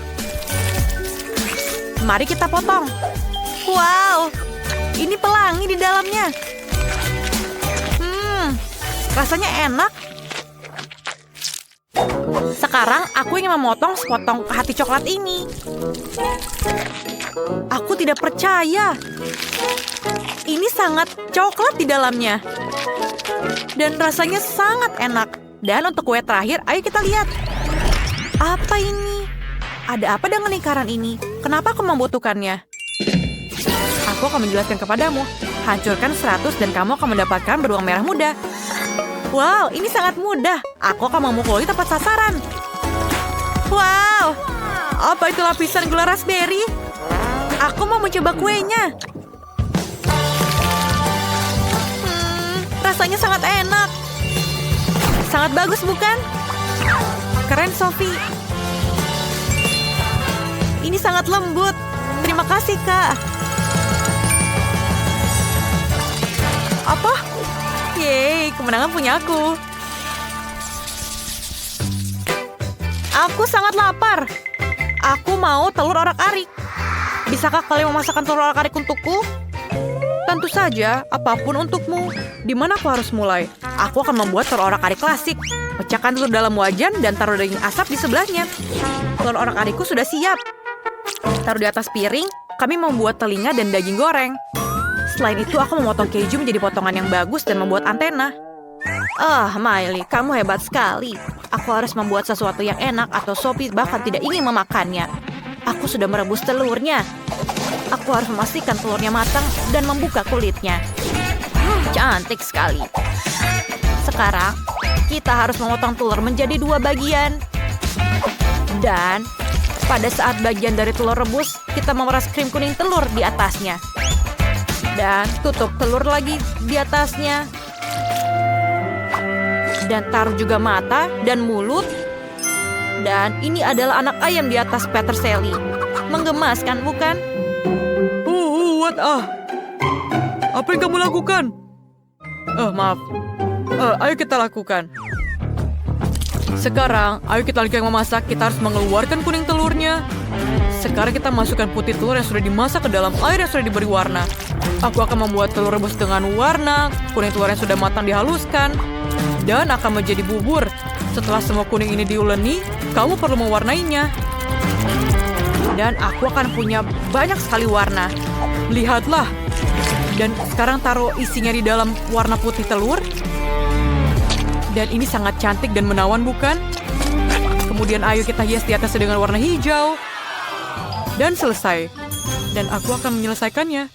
Mari kita potong. Wow! Ini pelangi di dalamnya. Rasanya enak. Sekarang aku ingin memotong sepotong hati coklat ini. Aku tidak percaya. Ini sangat coklat di dalamnya. Dan rasanya sangat enak. Dan untuk kue terakhir, ayo kita lihat. Apa ini? Ada apa dengan lingkaran ini? Kenapa aku membutuhkannya? Aku akan menjelaskan kepadamu. Hancurkan 100 dan kamu akan mendapatkan beruang merah muda. Wow, ini sangat mudah. Aku akan memukuli tepat sasaran. Wow, apa itu lapisan gula raspberry? Aku mau mencoba kuenya. Rasanya sangat enak. Sangat bagus, bukan? Keren, Sophie. Ini sangat lembut. Terima kasih, Kak. Apa? Yeay, kemenangan punya aku. Aku sangat lapar. Aku mau telur orak-arik. Bisakah kalian memasakkan telur orak-arik untukku? Tentu saja, apapun untukmu. Di mana aku harus mulai? Aku akan membuat telur orak-arik klasik. Pecahkan telur dalam wajan dan taruh daging asap di sebelahnya. Telur orak-arikku sudah siap. Taruh di atas piring, kami membuat telinga dan daging goreng. Selain itu, aku memotong keju menjadi potongan yang bagus dan membuat antena. Miley, kamu hebat sekali. Aku harus membuat sesuatu yang enak atau Sophie bahkan tidak ingin memakannya. Aku sudah merebus telurnya. Aku harus memastikan telurnya matang dan membuka kulitnya. Cantik sekali. Sekarang, kita harus memotong telur menjadi 2 bagian. Dan pada saat bagian dari telur rebus, kita memeras krim kuning telur di atasnya. Dan tutup telur lagi di atasnya. Dan taruh juga mata dan mulut. Dan ini adalah anak ayam di atas peterseli. Menggemaskan, bukan? Apa yang kamu lakukan? Maaf. Ayo kita lakukan. Sekarang, ayo kita lanjutkan memasak. Kita harus mengeluarkan kuning telurnya. Sekarang kita masukkan putih telur yang sudah dimasak ke dalam air yang sudah diberi warna. Aku akan membuat telur rebus dengan warna. Kuning telur yang sudah matang dihaluskan. Dan akan menjadi bubur. Setelah semua kuning ini diuleni, kamu perlu mewarnainya. Dan aku akan punya banyak sekali warna. Lihatlah. Dan sekarang taruh isinya di dalam warna putih telur. Dan ini sangat cantik dan menawan, bukan? Kemudian ayo kita hias di atasnya dengan warna hijau. Dan selesai. Dan aku akan menyelesaikannya.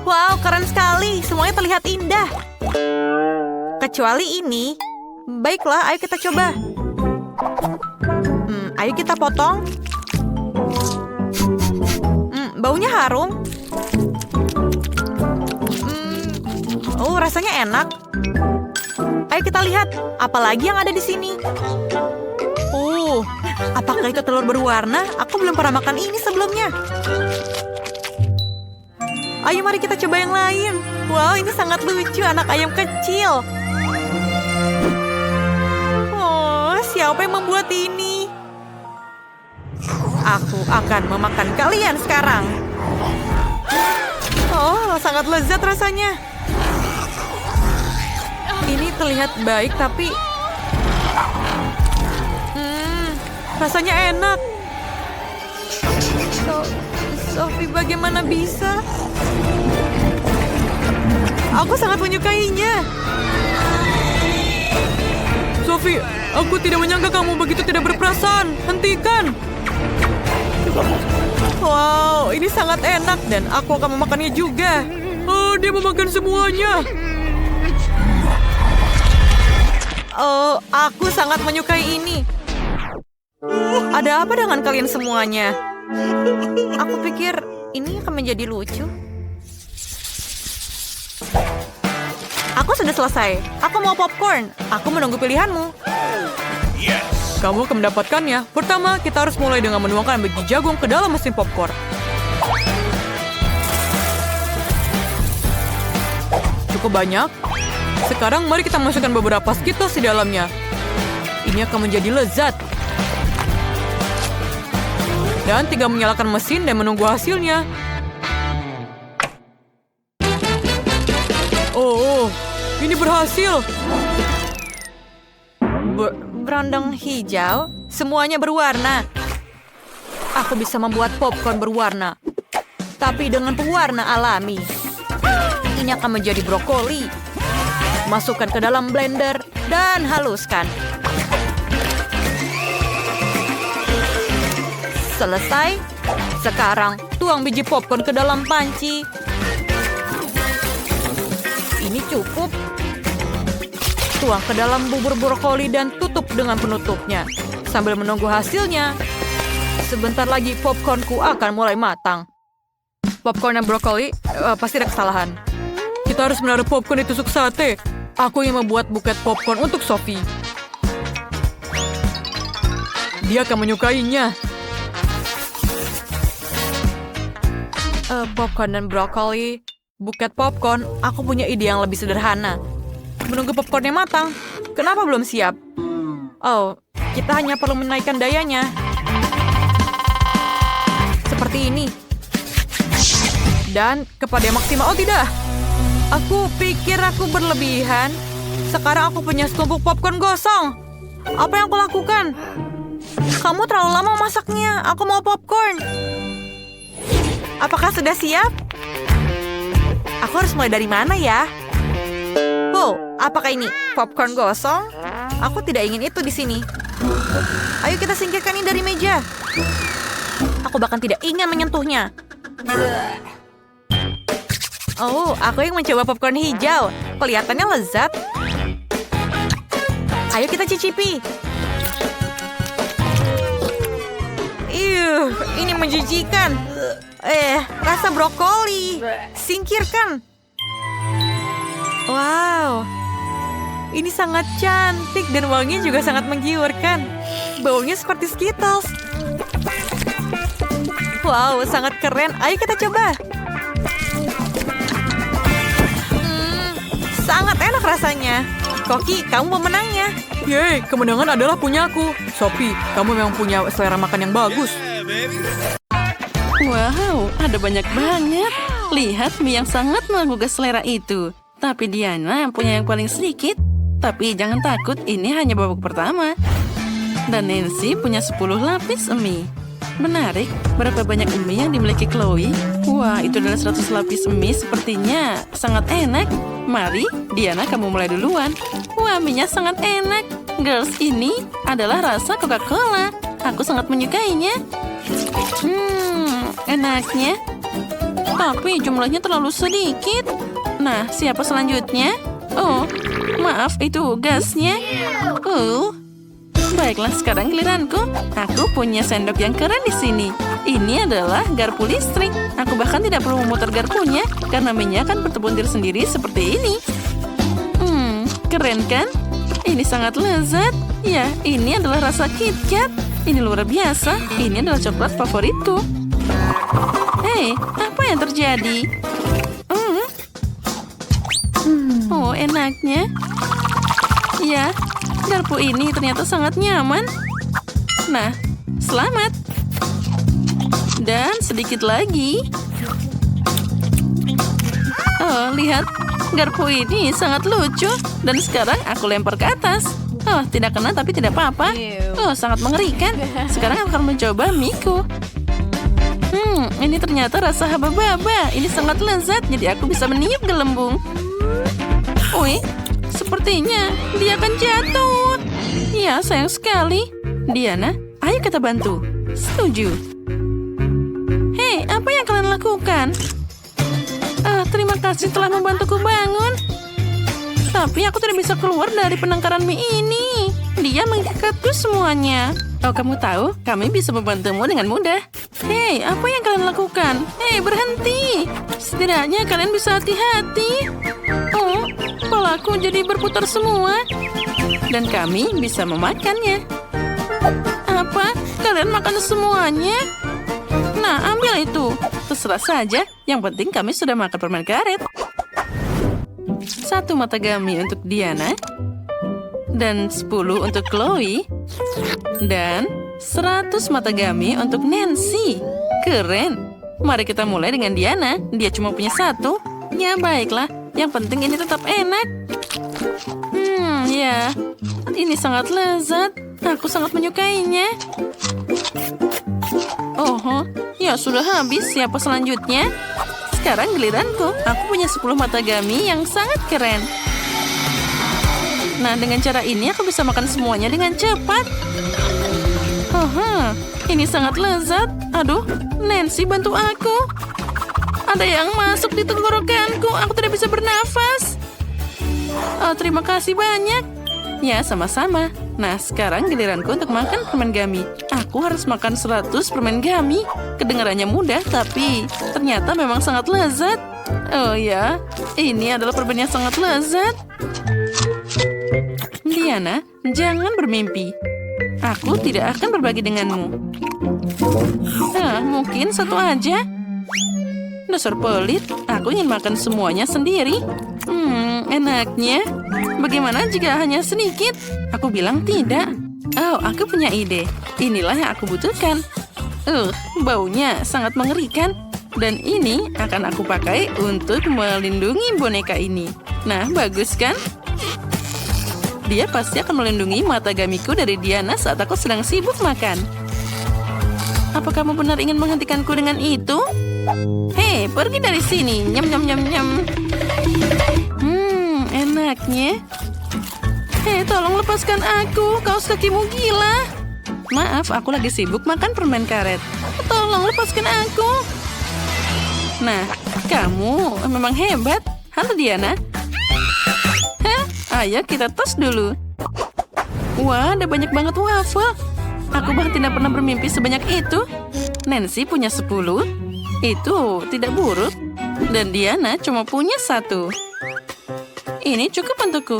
Wow, keren sekali. Semuanya terlihat indah. Kecuali ini. Baiklah, ayo kita coba. Ayo kita potong. Baunya harum. Rasanya enak. Ayo kita lihat, apa lagi yang ada di sini. Apakah itu telur berwarna? Aku belum pernah makan ini sebelumnya. Ayo mari kita coba yang lain. Wow, ini sangat lucu, anak ayam kecil. Siapa yang membuat ini? Aku akan memakan kalian sekarang. Sangat lezat rasanya. Ini terlihat baik, tapi rasanya enak. Sophie, bagaimana bisa? Aku sangat menyukainya. Sophie, aku tidak menyangka kamu begitu tidak berperasaan. Hentikan. Wow, ini sangat enak dan aku akan memakannya juga. Dia memakan semuanya. Aku sangat menyukai ini. Ada apa dengan kalian semuanya? Aku pikir ini akan menjadi lucu. Aku sudah selesai. Aku mau popcorn. Aku menunggu pilihanmu. Kamu akan mendapatkannya. Pertama, kita harus mulai dengan menuangkan biji jagung ke dalam mesin popcorn. Cukup banyak. Sekarang mari kita masukkan beberapa Skittles di dalamnya. Ini akan menjadi lezat. Dan tinggal menyalakan mesin dan menunggu hasilnya. Ini berhasil. Berondong hijau, semuanya berwarna. Aku bisa membuat popcorn berwarna, tapi dengan pewarna alami. Ini akan menjadi brokoli. Masukkan ke dalam blender dan haluskan. Selesai. Sekarang tuang biji popcorn ke dalam panci. Ini cukup. Tuang ke dalam bubur brokoli dan tutup dengan penutupnya. Sambil menunggu hasilnya. Sebentar lagi popcornku akan mulai matang. Popcorn dan brokoli pasti ada kesalahan. Kita harus menaruh popcorn di tusuk sate. Aku yang membuat buket popcorn untuk Sophie. Dia akan menyukainya. Popcorn dan brokoli. Buket popcorn, aku punya ide yang lebih sederhana. Menunggu popcornnya matang. Kenapa belum siap? Kita hanya perlu menaikkan dayanya. Seperti ini. Dan kepada yang maksimal. Oh tidak, aku pikir aku berlebihan. Sekarang aku punya setumpuk popcorn gosong. Apa yang aku lakukan? Kamu terlalu lama masaknya. Aku mau popcorn. Apakah sudah siap? Aku harus mulai dari mana ya? Oh, apakah ini popcorn gosong? Aku tidak ingin itu di sini. Ayo kita singkirkan ini dari meja. Aku bahkan tidak ingin menyentuhnya. Oh, aku yang mencoba popcorn hijau. Kelihatannya lezat. Ayo kita cicipi. Ini menjijikan. Rasa brokoli. Singkirkan. Wow. Ini sangat cantik dan wanginya juga sangat menggiurkan. Baunya seperti Skittles. Wow, sangat keren. Ayo kita coba. Sangat enak rasanya. Koki, kamu pemenangnya. Yeay, kemenangan adalah punyaku. Sophie, kamu memang punya selera makan yang bagus. Wow, ada banyak banget. Lihat mie yang sangat menggugah selera itu. Tapi Diana punya yang paling sedikit. Tapi jangan takut, ini hanya babak pertama. Dan Nancy punya 10 lapis mie. Menarik, berapa banyak mie yang dimiliki Chloe? Wah, itu adalah 100 lapis mie, sepertinya sangat enak. Mari, Diana, kamu mulai duluan. Wah, mie-nya sangat enak. Girls, ini adalah rasa Coca-Cola. Aku sangat menyukainya. Enaknya. Tapi jumlahnya terlalu sedikit. Nah, siapa selanjutnya? Oh, maaf, itu gasnya. Baiklah, sekarang giliranku. Aku punya sendok yang keren di sini. Ini adalah garpu listrik. Aku bahkan tidak perlu memutar garpunya karena minyak akan bertebuntir sendiri seperti ini. Keren kan? Ini sangat lezat. Ya, ini adalah rasa KitKat. Ini luar biasa. Ini adalah coklat favoritku. Hei, apa yang terjadi? Oh, enaknya. Ya, garpu ini ternyata sangat nyaman. Nah, selamat. Dan sedikit lagi. Oh, lihat. Garpu ini sangat lucu. Dan sekarang aku lempar ke atas. Oh, tidak kena tapi tidak apa-apa. Oh, sangat mengerikan. Sekarang aku akan mencoba miku. Ini ternyata rasa haba-baba. Ini sangat lezat, jadi aku bisa meniup gelembung. Wih, sepertinya dia akan jatuh. Ya, sayang sekali. Diana, ayo kita bantu. Setuju. Hei, apa yang kalian lakukan? Terima kasih telah membantuku bangun. Tapi aku tidak bisa keluar dari penangkaran mie ini. Dia mengikatku semuanya. Oh, kamu tahu, kami bisa membantumu dengan mudah. Hei, apa yang kalian lakukan? Hei, berhenti. Setidaknya kalian bisa hati-hati. Oh, kepalaku jadi berputar semua. Dan kami bisa memakannya. Apa? Kalian makan semuanya? Nah, ambil itu. Terserah saja. Yang penting kami sudah makan permen karet. 1 mata gami untuk Diana. Dan 10 untuk Chloe. Dan 100 mata gami untuk Nancy. Keren. Mari kita mulai dengan Diana. Dia cuma punya 1. Ya, baiklah. Yang penting ini tetap enak. Ya. Ini sangat lezat. Aku sangat menyukainya. Oh, ya sudah habis. Siapa selanjutnya? Sekarang giliranku. Aku punya 10 mata gami yang sangat keren. Nah, dengan cara ini aku bisa makan semuanya dengan cepat. Ini sangat lezat. Aduh, Nancy, bantu aku. Ada yang masuk di tenggorokanku. Aku tidak bisa bernafas. Oh, terima kasih banyak. Ya, sama-sama. Nah, sekarang giliranku untuk makan permen gami. Aku harus makan 100 permen gami. Kedengarannya mudah, tapi ternyata memang sangat lezat. Oh ya, ini adalah permen yang sangat lezat. Diana, jangan bermimpi. Aku tidak akan berbagi denganmu. Mungkin 1 aja. Dasar pelit, aku ingin makan semuanya sendiri. Enaknya. Bagaimana jika hanya sedikit? Aku bilang tidak. Oh, aku punya ide. Inilah yang aku butuhkan. Baunya sangat mengerikan. Dan ini akan aku pakai untuk melindungi boneka ini. Nah, bagus kan? Dia pasti akan melindungi mata gamiku dari Diana saat aku sedang sibuk makan. Apa kamu benar ingin menghentikanku dengan itu? Hei, pergi dari sini. Nyam, nyam, nyam, nyam. Enaknya. Hei, tolong lepaskan aku. Kaos kakimu gila. Maaf, aku lagi sibuk makan permen karet. Tolong lepaskan aku. Nah, kamu memang hebat. Halo, Diana. Hah? Ayo kita tos dulu. Wah, ada banyak banget waffle. Aku bahkan tidak pernah bermimpi sebanyak itu. Nancy punya 10. Itu tidak buruk. Dan Diana cuma punya 1. Ini cukup untukku.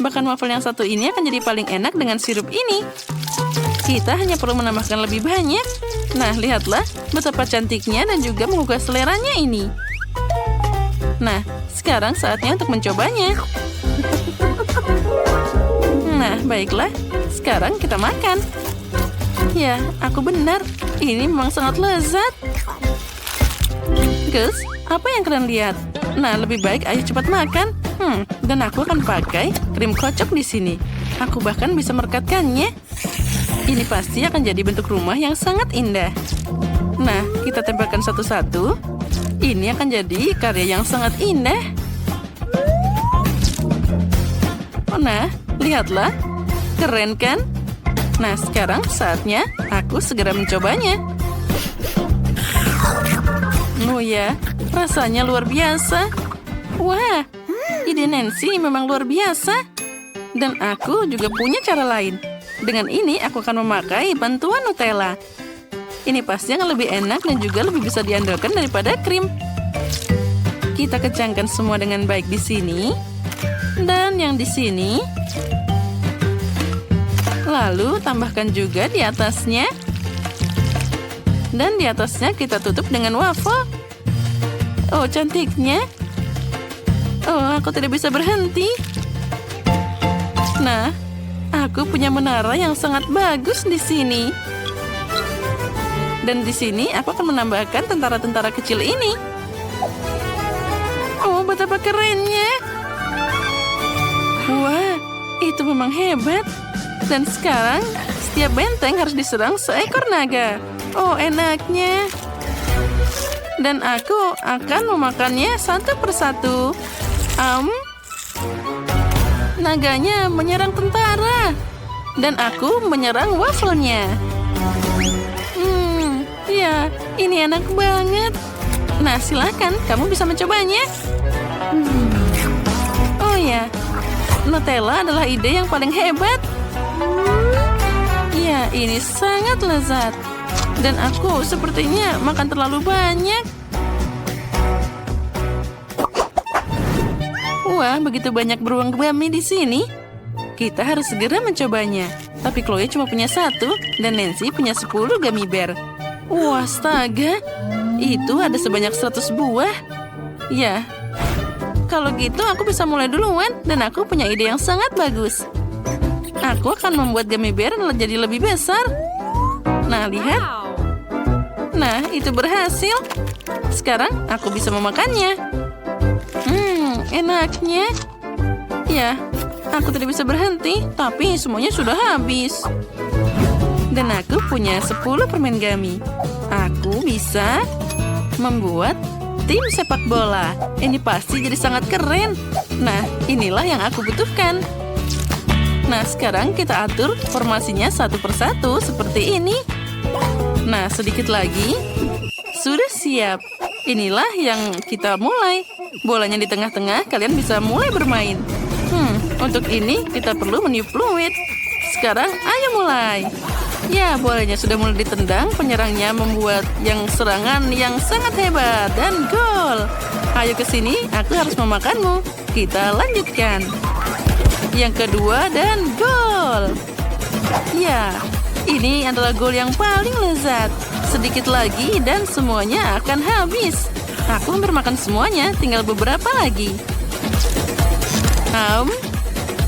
Bahkan waffle yang satu ini akan jadi paling enak dengan sirup ini. Kita hanya perlu menambahkan lebih banyak. Nah, lihatlah betapa cantiknya dan juga menggugah seleranya ini. Nah, sekarang saatnya untuk mencobanya. Nah, baiklah. Sekarang kita makan. Ya, aku benar. Ini memang sangat lezat. Gus, apa yang kalian lihat? Nah, lebih baik ayo cepat makan. Dan aku akan pakai krim kocok di sini. Aku bahkan bisa merekatkannya. Ini pasti akan jadi bentuk rumah yang sangat indah. Nah, kita tempelkan satu-satu. Ini akan jadi karya yang sangat indah. Nah, lihatlah. Keren kan? Nah, sekarang saatnya aku segera mencobanya. Oh ya, rasanya luar biasa. Wah, ide Nancy memang luar biasa. Dan aku juga punya cara lain. Dengan ini aku akan memakai bantuan Nutella. Ini pasti akan lebih enak dan juga lebih bisa diandalkan daripada krim. Kita kencangkan semua dengan baik di sini. Dan yang di sini. Lalu tambahkan juga di atasnya. Dan di atasnya kita tutup dengan waffle. Oh, cantiknya. Oh, aku tidak bisa berhenti. Nah, aku punya menara yang sangat bagus di sini. Dan di sini aku akan menambahkan tentara-tentara kecil ini. Oh, betapa kerennya. Wah, itu memang hebat. Dan sekarang, setiap benteng harus diserang seekor naga. Oh, enaknya. Dan aku akan memakannya satu persatu. Naganya menyerang tentara. Dan aku menyerang wafelnya. Ya, ini enak banget. Nah, silakan, kamu bisa mencobanya. Oh ya, Nutella adalah ide yang paling hebat. Ya, ini sangat lezat. Dan aku sepertinya makan terlalu banyak. Wah, begitu banyak beruang gummy di sini. Kita harus segera mencobanya. Tapi Chloe cuma punya 1 dan Nancy punya 10 gummy bear. Wah, astaga. Itu ada sebanyak 100 buah. Ya, kalau gitu aku bisa mulai duluan dan aku punya ide yang sangat bagus. Aku akan membuat gummy bear jadi lebih besar. Nah, lihat. Nah, itu berhasil. Sekarang aku bisa memakannya. Enaknya. Ya, aku tidak bisa berhenti, tapi semuanya sudah habis. Dan aku punya 10 permen gummy. Aku bisa membuat tim sepak bola. Ini pasti jadi sangat keren. Nah, inilah yang aku butuhkan. Nah, sekarang kita atur formasinya satu persatu seperti ini. Nah, sedikit lagi. Sudah siap. Inilah yang kita mulai. Bolanya di tengah-tengah, kalian bisa mulai bermain. Untuk ini kita perlu meniup fluid. Sekarang, ayo mulai. Ya, bolanya sudah mulai ditendang. Penyerangnya membuat yang serangan yang sangat hebat. Dan gol. Ayo ke sini, aku harus memakanmu. Kita lanjutkan. Yang kedua dan gol. Ya, ini adalah gol yang paling lezat. Sedikit lagi dan semuanya akan habis. Aku hampir makan semuanya, tinggal beberapa lagi.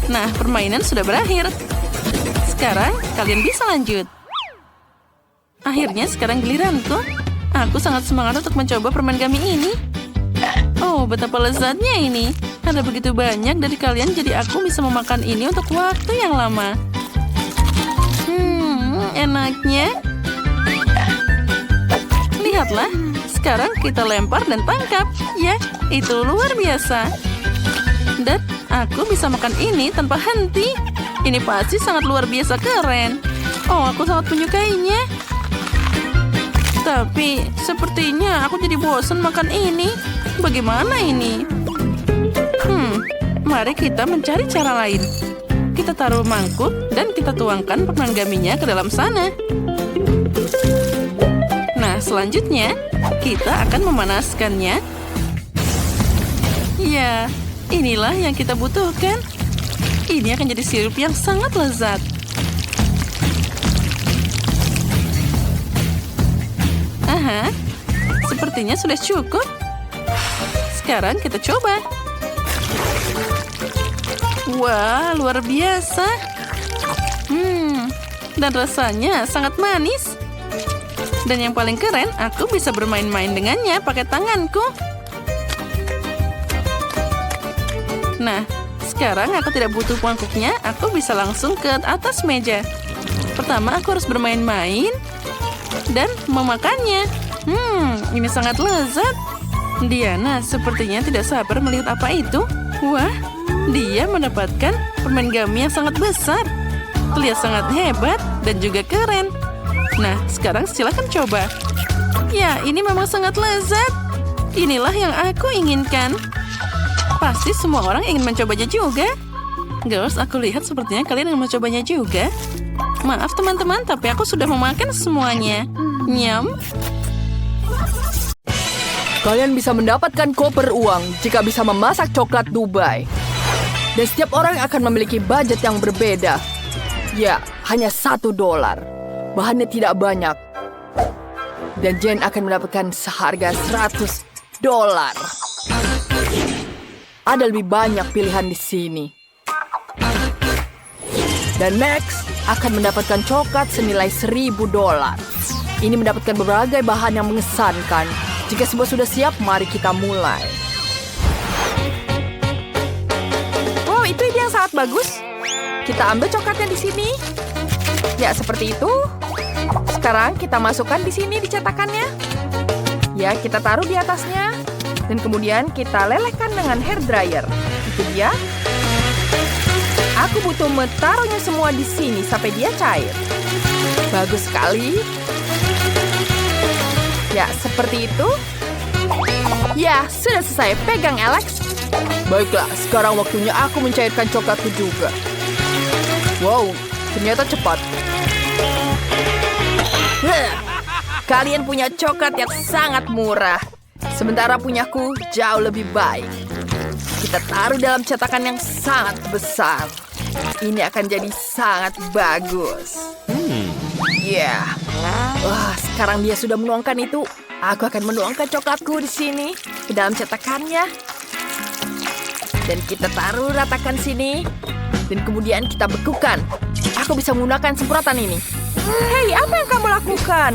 Nah, permainan sudah berakhir. Sekarang kalian bisa lanjut. Akhirnya sekarang giliranku. Aku sangat semangat untuk mencoba permen gummy ini. Oh, betapa lezatnya ini. Ada begitu banyak dari kalian, jadi aku bisa memakan ini untuk waktu yang lama. Enaknya. Lihatlah, sekarang kita lempar dan tangkap. Ya, itu luar biasa. Dan aku bisa makan ini tanpa henti. Ini pasti sangat luar biasa keren. Oh, aku sangat menyukainya. Tapi, sepertinya aku jadi bosan makan ini. Bagaimana ini? Mari kita mencari cara lain. Kita taruh mangkuk dan kita tuangkan permen gummy-nya ke dalam sana. Nah, selanjutnya kita akan memanaskannya. Ya, inilah yang kita butuhkan. Ini akan jadi sirup yang sangat lezat. Aha, sepertinya sudah cukup. Sekarang kita coba. Wah, luar biasa. Dan rasanya sangat manis. Dan yang paling keren, aku bisa bermain-main dengannya pakai tanganku. Nah, sekarang aku tidak butuh mangkuknya, aku bisa langsung ke atas meja. Pertama, aku harus bermain-main dan memakannya. Ini sangat lezat. Diana sepertinya tidak sabar melihat apa itu. Wah, dia mendapatkan permen gummy yang sangat besar. Terlihat sangat hebat dan juga keren. Nah, sekarang silakan coba. Ya, ini memang sangat lezat. Inilah yang aku inginkan. Pasti semua orang ingin mencobanya juga. Girls, aku lihat sepertinya kalian ingin mencobanya juga. Maaf teman-teman, tapi aku sudah memakan semuanya. Nyam. Kalian bisa mendapatkan koper uang jika bisa memasak coklat Dubai. Dan setiap orang akan memiliki budget yang berbeda. Ya, hanya $1. Bahannya tidak banyak. Dan Jen akan mendapatkan seharga $100. Ada lebih banyak pilihan di sini. Dan Max akan mendapatkan coklat senilai $1.000. Ini mendapatkan berbagai bahan yang mengesankan. Jika semua sudah siap, mari kita mulai. Oh, itu ide yang sangat bagus. Kita ambil coklatnya di sini. Ya, seperti itu. Sekarang kita masukkan di sini di cetakannya. Ya, kita taruh di atasnya. Dan kemudian kita lelehkan dengan hair dryer. Itu dia. Aku butuh taruhnya semua di sini sampai dia cair. Bagus sekali. Ya, seperti itu. Ya, sudah selesai. Pegang, Alex. Baiklah, sekarang waktunya aku mencairkan coklatku juga. Wow, ternyata cepat. Kalian punya coklat yang sangat murah. Sementara punyaku jauh lebih baik. Kita taruh dalam cetakan yang sangat besar. Ini akan jadi sangat bagus. Ya. Wah, sekarang dia sudah menuangkan itu. Aku akan menuangkan coklatku di sini ke dalam cetakannya. Dan kita taruh ratakan sini. Dan kemudian kita bekukan. Aku bisa menggunakan semprotan ini. Hei, apa yang kamu lakukan?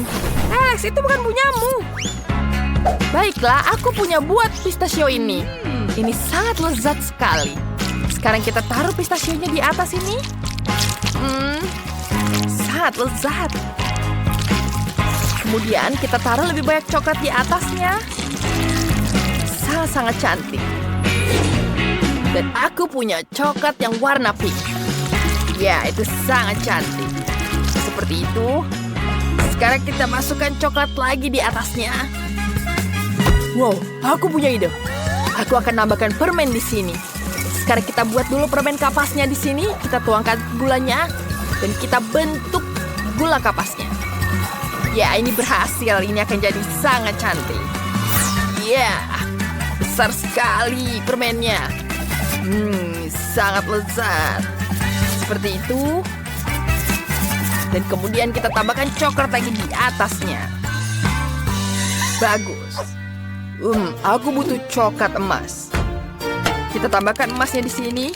Alex, itu bukan punyamu. Baiklah, aku punya buat pistachio ini. Ini sangat lezat sekali. Sekarang kita taruh pistachionya di atas ini. Sangat lezat. Kemudian kita taruh lebih banyak coklat di atasnya. Sangat-sangat cantik. Dan aku punya coklat yang warna pink. Ya, itu sangat cantik. Seperti itu. Sekarang kita masukkan coklat lagi di atasnya. Wow, aku punya ide. Aku akan nambahkan permen di sini. Sekarang kita buat dulu permen kapasnya di sini. Kita tuangkan gulanya. Dan kita bentuk gula kapasnya. Ya, ini berhasil. Ini akan jadi sangat cantik. Ya, besar sekali permennya. Sangat lezat. Seperti itu. Dan kemudian kita tambahkan coklat lagi di atasnya. Bagus. Aku butuh coklat emas. Kita tambahkan emasnya di sini.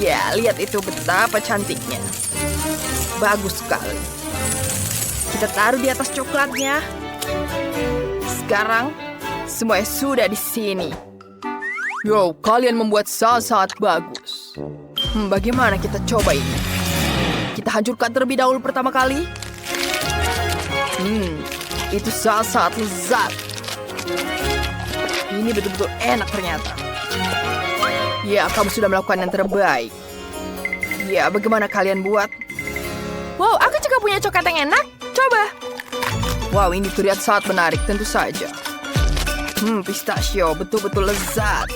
Ya, lihat itu betapa cantiknya. Bagus sekali. Kita taruh di atas coklatnya. Sekarang, semuanya sudah di sini. Yo, kalian membuat sangat bagus. Bagaimana kita coba ini? Kita hancurkan terlebih dahulu pertama kali. Itu sangat lezat. Ini betul-betul enak ternyata. Ya, kamu sudah melakukan yang terbaik. Ya, bagaimana kalian buat? Wow, aku juga punya coklat yang enak. Coba. Wow, ini terlihat sangat menarik, tentu saja. Pistachio, betul-betul lezat.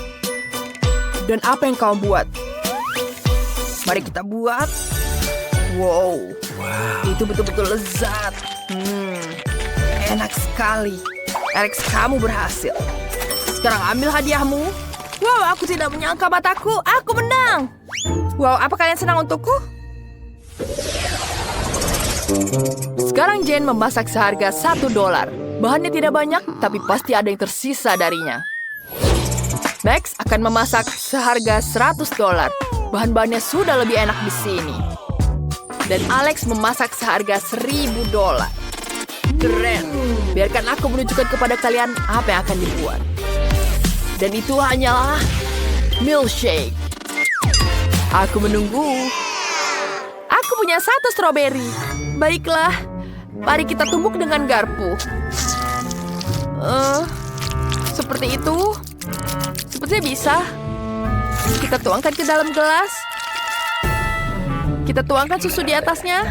Dan apa yang kamu buat? Mari kita buat. Wow. Itu betul-betul lezat. Enak sekali. Alex, kamu berhasil. Sekarang ambil hadiahmu. Wow, aku tidak menyangka mataku. Aku menang. Wow, apa kalian senang untukku? Sekarang Jane memasak seharga $1. Bahannya tidak banyak, tapi pasti ada yang tersisa darinya. Max akan memasak seharga $100. Bahan-bahannya sudah lebih enak di sini. Dan Alex memasak seharga $1.000. Keren. Biarkan aku menunjukkan kepada kalian apa yang akan dibuat. Dan itu hanyalah milkshake. Aku menunggu. Aku punya 1 stroberi. Baiklah, mari kita tumbuk dengan garpu. Seperti itu. Sepertinya bisa. Kita tuangkan ke dalam gelas. Kita tuangkan susu di atasnya.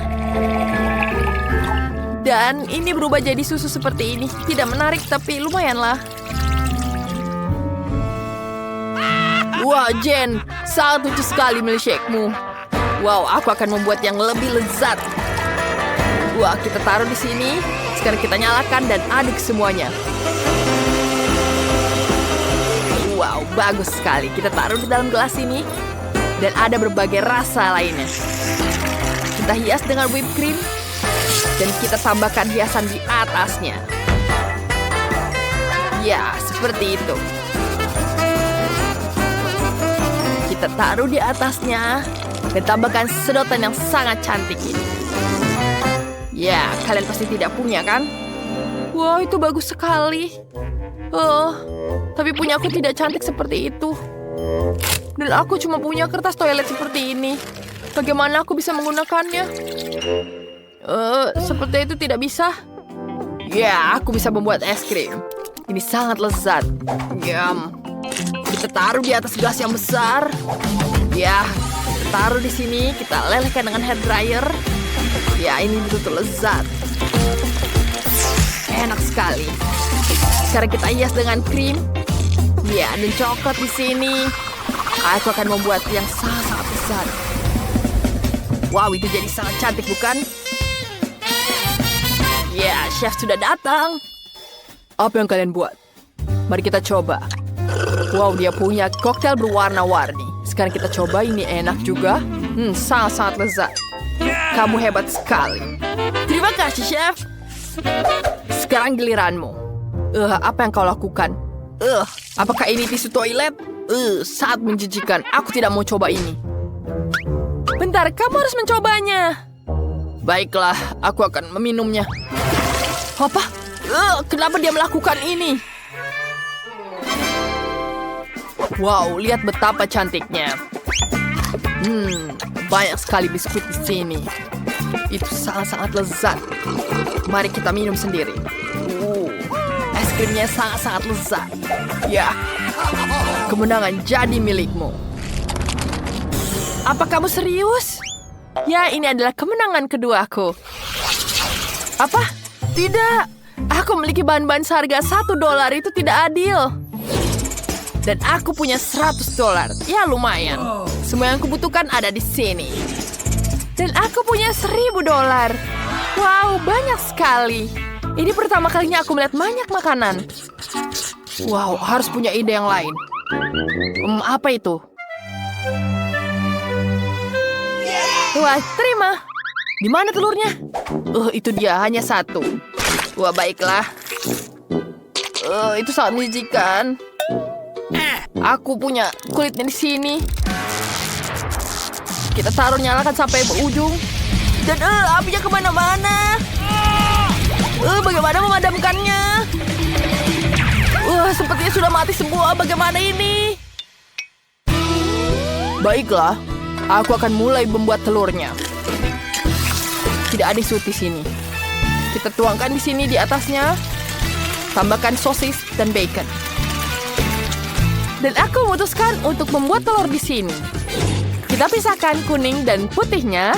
Dan ini berubah jadi susu seperti ini. Tidak menarik, tapi lumayanlah. Wah, Jen, sangat lucu sekali milkshake-mu. Wow, aku akan membuat yang lebih lezat. Wah, kita taruh di sini. Sekarang kita nyalakan dan aduk semuanya. Wow, bagus sekali. Kita taruh di dalam gelas ini. Dan ada berbagai rasa lainnya. Kita hias dengan whipped cream. Dan kita tambahkan hiasan di atasnya. Ya, seperti itu. Kita taruh di atasnya. Dan tambahkan sedotan yang sangat cantik ini. Ya, kalian pasti tidak punya kan? Wow, itu bagus sekali. Tapi punya aku tidak cantik seperti itu. Dan aku cuma punya kertas toilet seperti ini. Bagaimana aku bisa menggunakannya? Seperti itu tidak bisa. Ya, aku bisa membuat es krim. Ini sangat lezat. Yum. Kita taruh di atas gelas yang besar. Ya, kita taruh di sini. Kita lelehkan dengan hair dryer. Ya, ini betul-betul lezat. Enak sekali. Sekarang kita hias dengan krim. Ya, dan coklat di sini. Aku akan membuat yang sangat besar. Wow, itu jadi sangat cantik, bukan? Ya, chef sudah datang. Apa yang kalian buat? Mari kita coba. Wow, dia punya koktail berwarna-warni. Sekarang kita coba, ini enak juga. Sangat-sangat lezat. Kamu hebat sekali. Terima kasih, chef. Sekarang giliranmu. Apa yang kau lakukan? Apakah ini tisu toilet? Sangat menjijikan. Aku tidak mau coba ini. Bentar, kamu harus mencobanya. Baiklah, aku akan meminumnya. Apa? Kenapa dia melakukan ini? Wow, lihat betapa cantiknya. Banyak sekali biskuit di sini. Itu sangat-sangat lezat. Mari kita minum sendiri. Es krimnya sangat-sangat lezat. Ya, kemenangan jadi milikmu. Apa kamu serius? Ya, ini adalah kemenangan keduaku. Apa? Tidak. Aku memiliki bahan-bahan seharga $1. Itu tidak adil. Dan aku punya $100. Ya, lumayan. Semua yang kubutuhkan ada di sini. Dan aku punya $1.000. Wow, banyak sekali. Ini pertama kalinya aku melihat banyak makanan. Wow, harus punya ide yang lain. Apa itu? Wah, terima. Di mana telurnya? Itu dia, hanya 1. Wah, baiklah. Itu sangat menjijikan. Aku punya kulitnya di sini. Kita taruh, nyalakan sampai ujung. Dan apinya kemana-mana. sudah mati semua. Bagaimana ini? Baiklah, aku akan mulai membuat telurnya. Tidak ada sut di sini. Kita tuangkan di sini di atasnya. Tambahkan sosis dan bacon. Dan aku memutuskan untuk membuat telur di sini. Kita pisahkan kuning dan putihnya.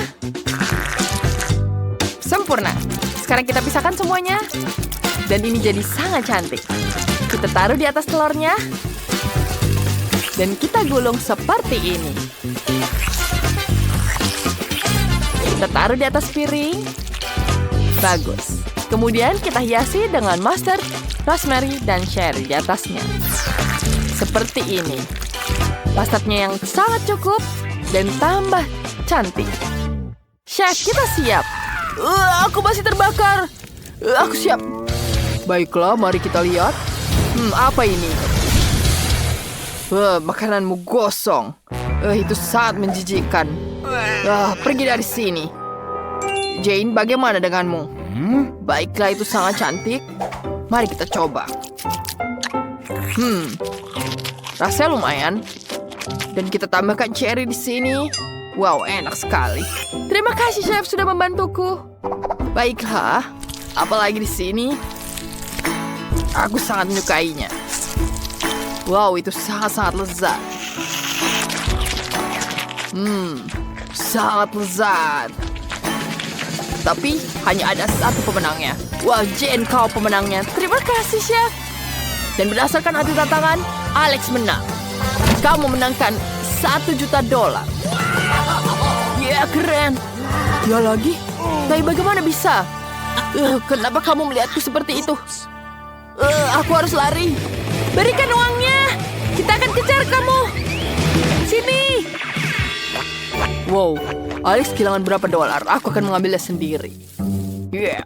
Sempurna. Sekarang kita pisahkan semuanya. Dan ini jadi sangat cantik. Kita taruh di atas telurnya. Dan kita gulung seperti ini. Kita taruh di atas piring. Bagus. Kemudian kita hiasi dengan mustard, rosemary, dan cherry di atasnya. Seperti ini. Mustardnya yang sangat cukup dan tambah cantik. Chef, kita siap. Aku masih terbakar. Aku siap. Baiklah, mari kita lihat. Apa ini? Makananmu gosong. Itu sangat menjijikkan. Pergi dari sini. Jane, bagaimana denganmu? Baiklah, itu sangat cantik. Mari kita coba. Rasanya lumayan. Dan kita tambahkan cherry di sini. Wow, enak sekali. Terima kasih, Chef, sudah membantuku. Baiklah, apalagi di sini? Aku sangat menyukainya. Wow, itu sangat-sangat lezat. Sangat lezat. Tapi hanya ada satu pemenangnya. Wah, Jane, kau pemenangnya. Terima kasih, Chef. Dan berdasarkan adu tantangan, Alex menang. Kamu menangkan $1 juta. Ya, keren. Ya lagi? Tapi bagaimana bisa? Kenapa kamu melihatku seperti itu? Aku harus lari. Berikan uangnya. Kita akan kejar kamu. Sini. Wow, Alex kehilangan berapa dolar? Aku akan mengambilnya sendiri. Yeah.